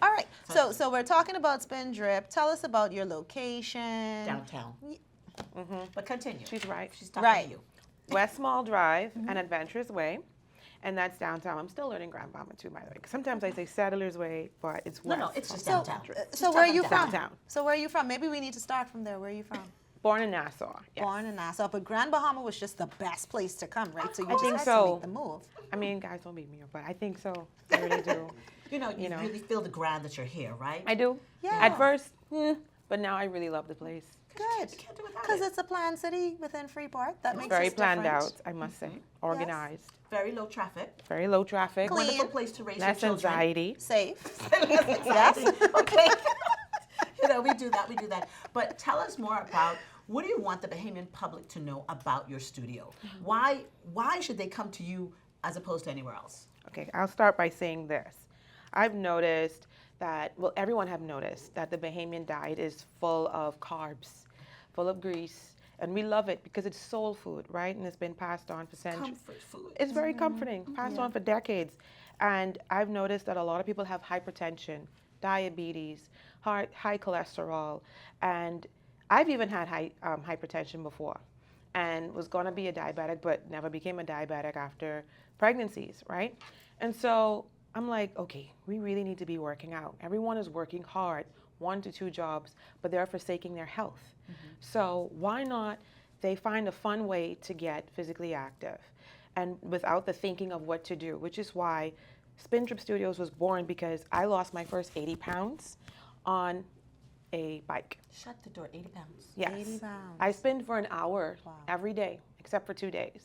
All right. So we're talking about Spin Drip. Tell us about your location. Downtown. But continue. She's right. She's talking Right. to you. West Mall Drive and Adventurous Way, and that's downtown. I'm still learning Grand Bahama too, by the way. 'Cause sometimes I say Settlers Way, but it's No, west. it's just So, downtown. so where are you from? Downtown. So where are you from? Maybe we need to start from there. Where are you from? Born in Nassau. Yes. Born in Nassau, but Grand Bahama was just the best place to come, right? So you I just think had so. to make the move. I mean, guys, don't beat me up, but I think so. I really do. You know, really feel the ground that you're here, right? I do. Yeah. At first, but now I really love the place. Good. You can't do without Because it. it's a planned city within Freeport. That makes Very us planned different. out, I must say. Organized. Very low traffic. Very low traffic. Clean. Wonderful place to raise your Less children. anxiety. Safe. Yes. Okay. You know, we do that. But tell us more about, what do you want the Bahamian public to know about your studio? Why should they come to you as opposed to anywhere else? Okay, I'll start by saying this. I've noticed that, well, everyone have noticed that the Bahamian diet is full of carbs, full of grease, and we love it because it's soul food, right? And it's been passed on for centuries. Comfort food. It's very comforting, passed on for decades. And I've noticed that a lot of people have hypertension, diabetes, high cholesterol, and I've even had hypertension before and was going to be a diabetic, but never became a diabetic after pregnancies, right? And so I'm like, okay, we really need to be working out. Everyone is working hard, 1 to 2 jobs, but they're forsaking their health. So why not they find a fun way to get physically active and without the thinking of what to do, which is why Spin Trip Studios was born, because I lost my first 80 pounds on a bike. Shut the door, 80 pounds. Yes. 80 pounds. I spin for an hour every day, except for 2 days.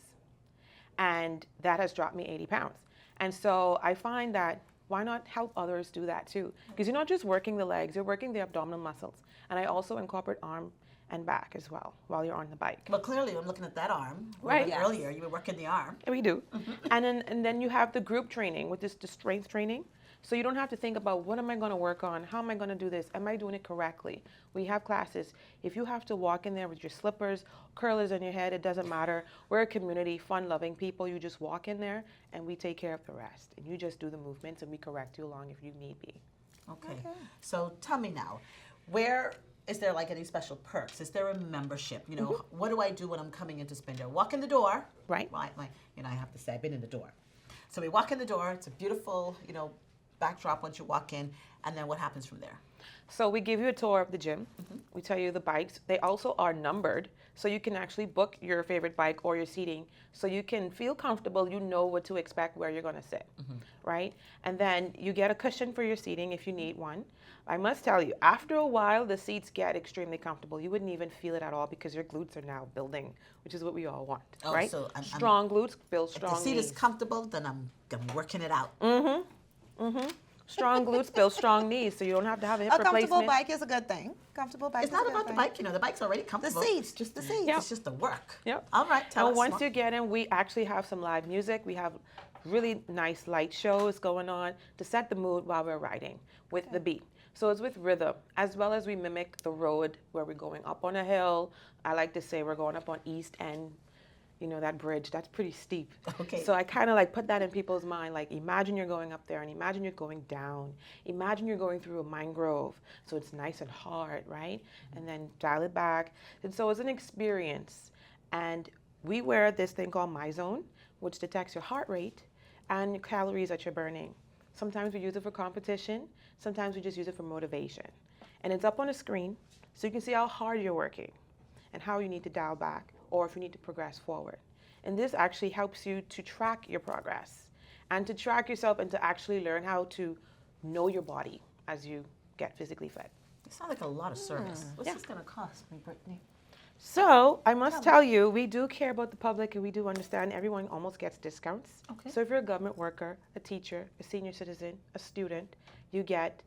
And that has dropped me 80 pounds. And so I find that why not help others do that too? Because you're not just working the legs, you're working the abdominal muscles. And I also incorporate arm and back as well while you're on the bike. Well, clearly, I'm looking at that arm. Right. Yes. Earlier, you were working the arm. We do. And then you have the group training, which is the strength training. So you don't have to think about, what am I going to work on? How am I going to do this? Am I doing it correctly? We have classes. If you have to walk in there with your slippers, curlers on your head, it doesn't matter. We're a community, fun-loving people. You just walk in there, and we take care of the rest. And you just do the movements, and we correct you along if you need be. Okay. So tell me now, where is there like any special perks? Is there a membership? You know, what do I do when I'm coming into Spindle? Walk in the door. Right. Well, I have to say, I've been in the door. So we walk in the door. It's a beautiful, backdrop once you walk in, and then what happens from there? So we give you a tour of the gym. We tell you the bikes. They also are numbered, so you can actually book your favorite bike or your seating, so you can feel comfortable. You know what to expect, where you're going to sit, right? And then you get a cushion for your seating if you need one. I must tell you, after a while, the seats get extremely comfortable. You wouldn't even feel it at all because your glutes are now building, which is what we all want, right? So strong glutes build If strong the seat knees. is comfortable, then I'm working it out. Strong glutes build strong knees, so you don't have to have a hip A comfortable replacement. bike is a good thing. Comfortable bike It's is not a good about the thing. bike, the bike's already The comfortable. seats, It's just the seats. It's just the work. Yep. All right, tell And us once more. you get in, we actually have some live music. We have really nice light shows going on to set the mood while we're riding with the beat. So it's with rhythm, as well as we mimic the road where we're going up on a hill. I like to say we're going up on East End, that bridge, that's pretty steep. Okay. So I kind of like put that in people's mind, like imagine you're going up there and imagine you're going down. Imagine you're going through a mangrove, so it's nice and hard, right? And then dial it back. And so it's an experience. And we wear this thing called MyZone, which detects your heart rate and your calories that you're burning. Sometimes we use it for competition. Sometimes we just use it for motivation. And it's up on a screen, so you can see how hard you're working and how you need to dial back, or if you need to progress forward. And this actually helps you to track your progress and to track yourself and to actually learn how to know your body as you get physically fit. It sounds like a lot of service. What's this going to cost me, Brittany? So I must tell you, we do care about the public, and we do understand everyone almost gets discounts. Okay. So if you're a government worker, a teacher, a senior citizen, a student, you get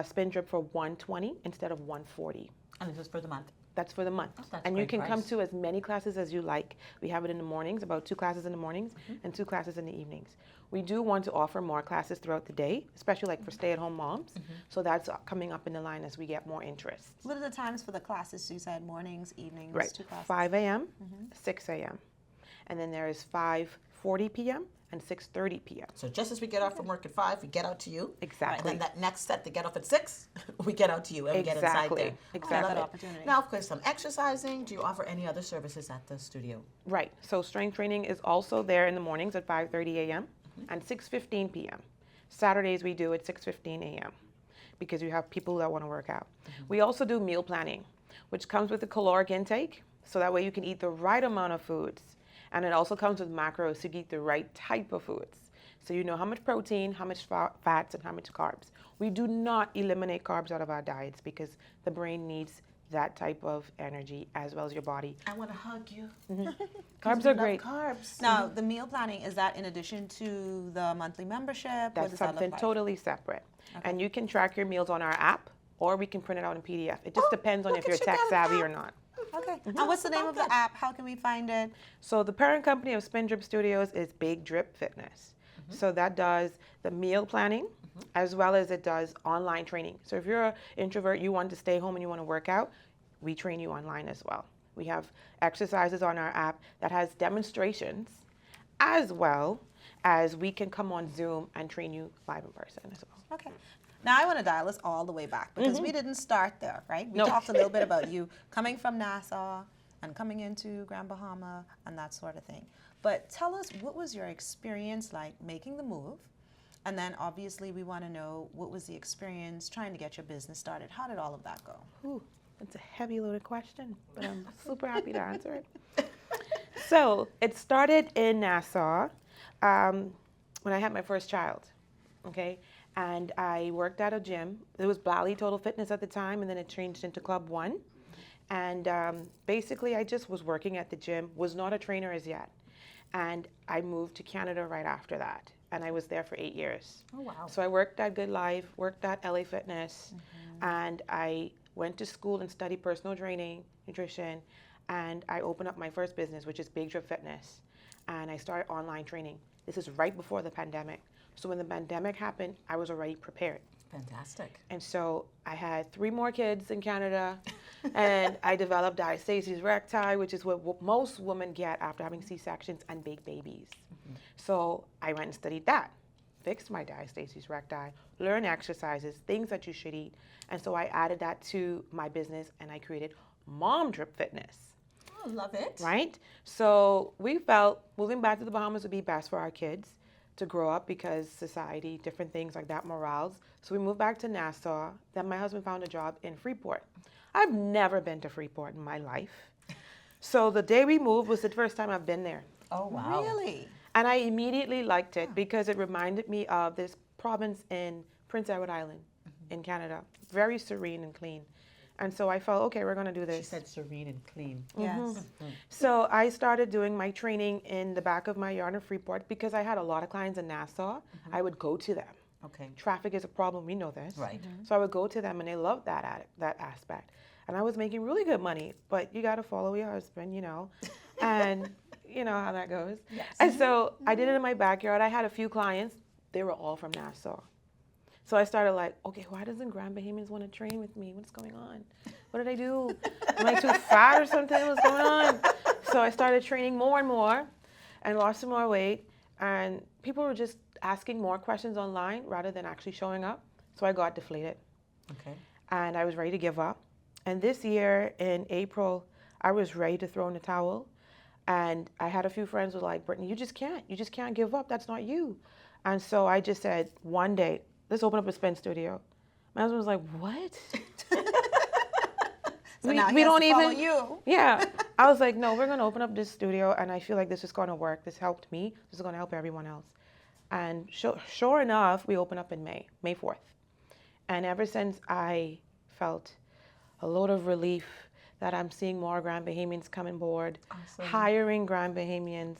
Spin Trip for $120 instead of $140. And this is for the month. That's for the month. That's And you great can come price. to as many classes as you like. We have it in the mornings, about 2 classes in the mornings and 2 classes in the evenings. We do want to offer more classes throughout the day, especially like for stay-at-home moms. So that's coming up in the line as we get more interest. What are the times for the classes? You said mornings, evenings, Right, 2 classes. 5 a.m., 6 a.m. And then there is 5:40 p.m. and 6:30 p.m. So just as we get off from work at 5, we get out to you. Exactly. And then that next set to get off at 6, we get out to you and we get inside Exactly. there. Exactly. I love That it. opportunity. Now, of course, some exercising. Do you offer any other services at the studio? Right. So strength training is also there in the mornings at 5:30 a.m. and 6:15 p.m. Saturdays we do at 6:15 a.m. because you have people that want to work out. We also do meal planning, which comes with a caloric intake, so that way you can eat the right amount of foods. And it also comes with macros, so you eat the right type of foods. So you know how much protein, how much fats, and how much carbs. We do not eliminate carbs out of our diets because the brain needs that type of energy as well as your body. I want to hug you. Carbs We are love great. Carbs. Now, the meal planning, is that in addition to the monthly membership? What That's does that look something like? totally separate. And you can track your meals on our app, or we can print it out in PDF. It just depends on look if you're at you, tech got an savvy app. or not. Okay. And what's the name of the app? How can we find it? So the parent company of Spin Drip Studios is Big Drip Fitness. So that does the meal planning as well as it does online training. So if you're an introvert, you want to stay home and you want to work out, we train you online as well. We have exercises on our app that has demonstrations as well as we can come on Zoom and train you live in person as well. Okay. Now I want to dial us all the way back because we didn't start there, right? We No. talked a little bit about you coming from Nassau and coming into Grand Bahama and that sort of thing. But tell us, what was your experience like making the move? And then obviously we want to know, what was the experience trying to get your business started? How did all of that go? Ooh, that's a heavy loaded question, but I'm super happy to answer it. So it started in Nassau when I had my first child, okay? And I worked at a gym. It was Blally Total Fitness at the time, and then it changed into Club One. And basically, I just was working at the gym, was not a trainer as yet. And I moved to Canada right after that. And I was there for 8 years. Oh, wow. So I worked at Good Life, worked at LA Fitness, and I went to school and studied personal training, nutrition, and I opened up my first business, which is Big Drip Fitness. And I started online training. This is right before the pandemic. So when the pandemic happened, I was already prepared. Fantastic. And so I had 3 more kids in Canada, and I developed diastasis recti, which is what most women get after having C-sections and big babies. So I went and studied that, fixed my diastasis recti, learned exercises, things that you should eat. And so I added that to my business, and I created Mom Drip Fitness. Oh, love it. Right? So we felt moving back to the Bahamas would be best for our kids to grow up because society, different things like that, morals. So we moved back to Nassau. Then my husband found a job in Freeport. I've never been to Freeport in my life. So the day we moved was the first time I've been there. Oh, wow. Really? And I immediately liked it because it reminded me of this province in Prince Edward Island in Canada. Very serene and clean. And so I felt, okay, we're going to do this. She said serene and clean. Yes. So I started doing my training in the back of my yard in Freeport because I had a lot of clients in Nassau. I would go to them. Okay. Traffic is a problem, we know this. Right. So I would go to them and they loved that aspect. And I was making really good money, but you got to follow your husband, you know. And you know how that goes. Yes. And so I did it in my backyard. I had a few clients. They were all from Nassau. So I started like, okay, why doesn't Grand Bahamians want to train with me? What's going on? What did I do? Am I too fat or something? What's going on? So I started training more and more and lost some more weight. And people were just asking more questions online rather than actually showing up. So I got deflated. Okay. And I was ready to give up. And this year in April, I was ready to throw in the towel. And I had a few friends who were like, Brittany, you just can't give up. That's not you. And so I just said, one day, let's open up a spin studio. My husband was like, what? So now he has to follow you. Yeah. I was like, no, we're going to open up this studio, and I feel like this is going to work. This helped me. This is going to help everyone else. And sure enough, we opened up in May 4th. And ever since, I felt a load of relief that I'm seeing more Grand Bahamians come on board, hiring Grand Bahamians,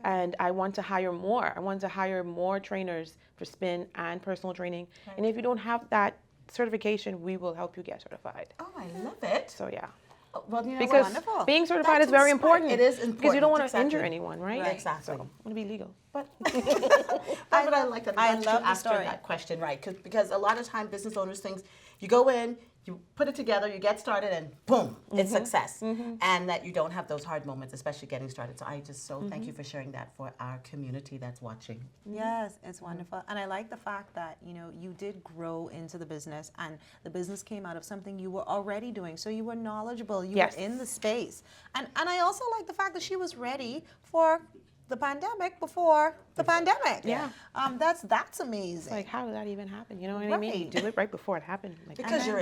and I want to hire more. I want to hire more trainers for spin and personal training. And if you don't have that certification, we will help you get certified. Oh, I love it. So yeah. Oh, well, you know Because wonderful. being certified That's is very inspiring. important. It is important. Because you don't want to Exactly. injure anyone, right? Right. Exactly. So, want to be legal. But I like that. I I'm glad love you the asked her story. that question, right? Because a lot of time business owners think you go in, you put it together, you get started, and boom, it's success. And that you don't have those hard moments, especially getting started. So I just thank you for sharing that for our community that's watching. Yes, it's wonderful. And I like the fact that, you know, you did grow into the business and the business came out of something you were already doing. So you were knowledgeable, you Yes. were in the space. And I also like the fact that she was ready for the pandemic before the pandemic. Yeah. That's amazing. Like, how did that even happen? You know what I mean? You Right. do it right before it happened. Like, Because you're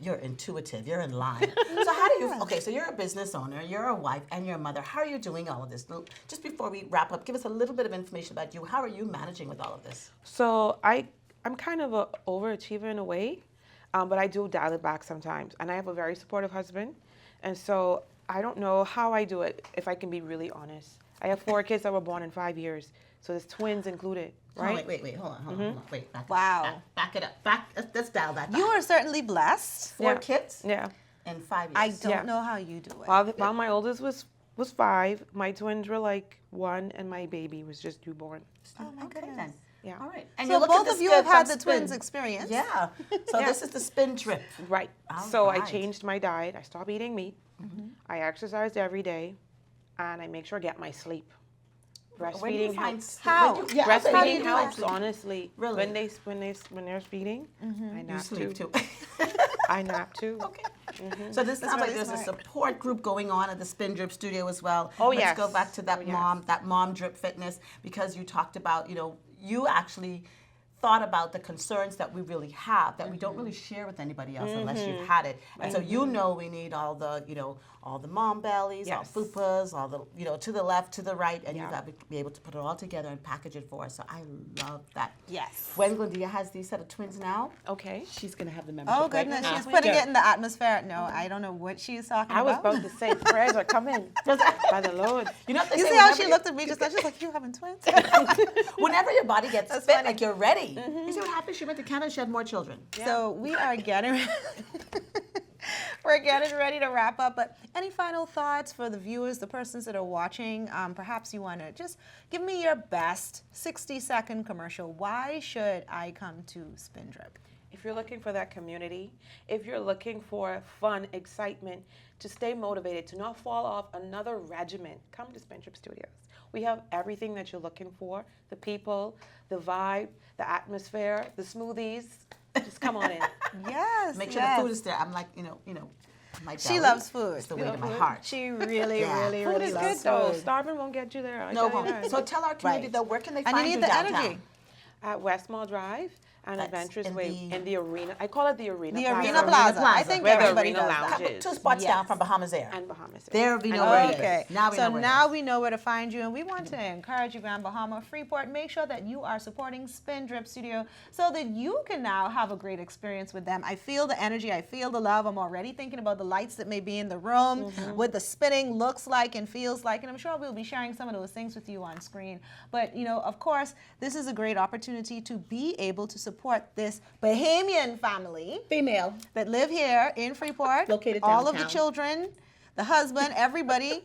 you're intuitive, you're in line. So how do you? Okay, so you're a business owner, you're a wife, and you're a mother. How are you doing all of this? Just before we wrap up, give us a little bit of information about you. How are you managing with all of this? So I'm kind of an overachiever in a way. but I do dial it back sometimes. And I have a very supportive husband. And so I don't know how I do it, if I can be really honest. I have 4 kids that were born in 5 years. So there's twins included, right? Oh, wait, hold on. Wait, back Wow. back it up. Let's dial that back. You are certainly blessed. 4 Yeah. kids Yeah. in 5 years. I don't Yeah. know how you do it. While my oldest was 5, my twins were like 1, and my baby was just newborn. Oh my Okay, goodness. then. Yeah. All right. And So you look at both the of you spin- have had some the twins spin. experience. Yeah. So Yeah. this is the spin trip. Right. All So I right. changed my diet. I stopped eating meat. I exercised every day, and I make sure I get my sleep. Where do you Breastfeeding find helps. How? where do you- yeah, how do you Breastfeeding do helps, that? honestly. Really? When they're feeding, I You nap sleep too. too. I nap too. Okay. So this sounds like really there's a smart. support group going on at the Spin Drip Studio as well. Oh, Let's yes. go back to that Oh, yes. that mom drip fitness, because you talked about, you actually thought about the concerns that we really have that we don't really share with anybody else unless you've had it. And so we need all the mom bellies, all Yes. fupas, all the, to the left, to the right, and Yeah. you've got to be able to put it all together and package it for us. So I love that. Yes. When Glendia has these set of twins now, Okay. she's going to have the membership. Oh right goodness, now. she's putting it in the atmosphere. No, I don't know what she's talking I was about. about to say prayers are coming by the Lord. You know what they You say see how whenever she you- looked at me just now? She's like, "You having twins?" Whenever your body gets That's fit, funny. like you're ready. You see what happened? She went to Canada, she had more children. So we are getting we're getting ready to wrap up. But any final thoughts for the viewers, the persons that are watching? Perhaps you want to just give me your best 60-second commercial. Why should I come to Spin Drip? If you're looking for that community, if you're looking for fun, excitement, to stay motivated, to not fall off another regimen, come to Spin Drip Studios. We have everything that you're looking for: the people, the vibe, the atmosphere, the smoothies. Just come on in. Yes, Make sure yes. the food is there. I'm like, my She belly loves food. is the way to my heart. She really, Yeah. really, Food really is loves good though. food. Starving won't get you there. I No, tell you that. so tell our community Right. though, where can they And find you you need the downtown? energy. At Westmall Drive and That's Adventures in Way the- in the arena. I call it the Arena The Plaza. Arena Plaza. I Plaza. think Where the everybody Arena does Lounge that. is. 2 spots Yes. down from Bahamas Air. And Bahamas. There we know And where it Okay. is. Now we know where now it is. we know where to find you, and we want to encourage you, Grand Bahama, Freeport. Make sure that you are supporting Spin Drip Studio so that you can now have a great experience with them. I feel the energy, I feel the love. I'm already thinking about the lights that may be in the room, what the spinning looks like and feels like, and I'm sure we'll be sharing some of those things with you on screen. But of course, this is a great opportunity to be able to support this Bahamian family Female. that live here in Freeport. Located all of the downtown. children, the husband, everybody.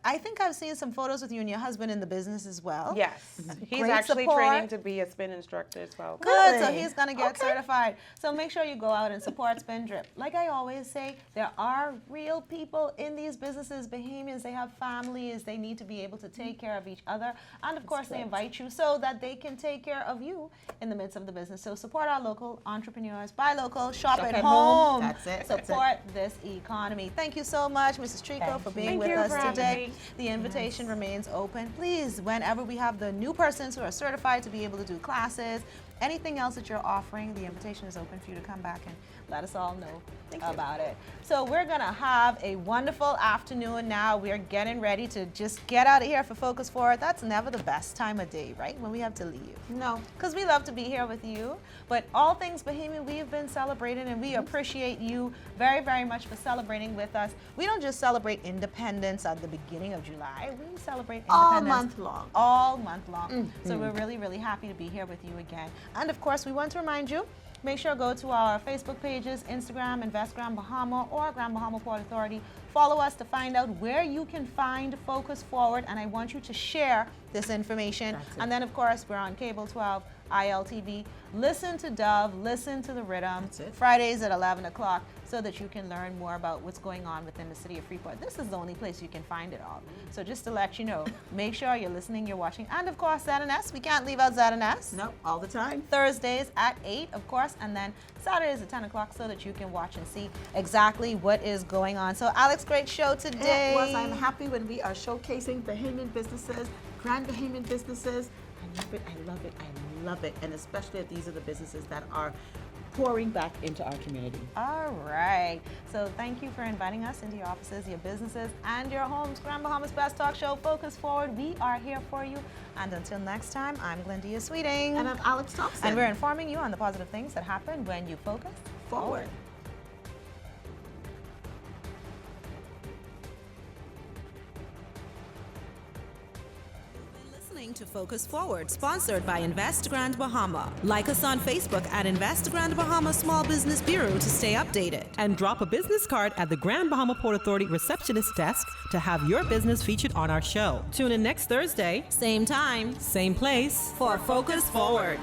I think I've seen some photos with you and your husband in the business as well. Yes. He's Great actually support. training to be a spin instructor as well. Good, so Really? he's gonna get certified. So make sure you go out and support Spin Drip. Like I always say, there are real people in these businesses. Bahamians, they have families. They need to be able to take care of each other, and of course, they invite you so that they can take care of you in the midst of the business. So support our local entrepreneurs. Buy local, shop at home. That's it, that's it. Support this economy. Thank you so much, Mrs. Trico, for being Thank with you us for having today. me. The invitation remains open. Please, whenever we have the new persons who are certified to be able to do classes, anything else that you're offering, the invitation is open for you to come back and let us all know about it. So we're gonna have a wonderful afternoon now. We're getting ready to just get out of here for Focus Forward. That's never the best time of day, right? When we have to leave. No. Because we love to be here with you. But all things Bahamian, we've been celebrating, and we appreciate you very, very much for celebrating with us. We don't just celebrate independence at the beginning of July. We celebrate All independence month long. all month long. So we're really, really happy to be here with you again. And of course, we want to remind you, make sure to go to our Facebook pages, Instagram, Invest Grand Bahama, or Grand Bahama Port Authority. Follow us to find out where you can find Focus Forward, and I want you to share this information. And then, of course, we're on Cable 12, ILTV. Listen to Dove, listen to The Rhythm, Fridays at 11 o'clock, so that you can learn more about what's going on within the city of Freeport. This is the only place you can find it all. So just to let you know, make sure you're listening, you're watching, and of course, ZNS. We can't leave out ZNS. No, all the time. Thursdays at 8, of course, and then Saturdays at 10 o'clock so that you can watch and see exactly what is going on. So, Alex, great show today. It was. I'm happy when we are showcasing Bahamian businesses, grand Bahamian businesses. I love it, I love it, I love it. And especially if these are the businesses that are pouring back into our community. All right. So thank you for inviting us into your offices, your businesses, and your homes. Grand Bahama's Best Talk Show, Focus Forward. We are here for you. And until next time, I'm Glendia Sweeting. And I'm Alex Thompson. And we're informing you on the positive things that happen when you focus forward. Listening to Focus Forward, sponsored by Invest Grand Bahama. Like us on Facebook at Invest Grand Bahama Small Business Bureau to stay updated. And drop a business card at the Grand Bahama Port Authority receptionist desk to have your business featured on our show. Tune in next Thursday, Same time same place, for Focus Forward.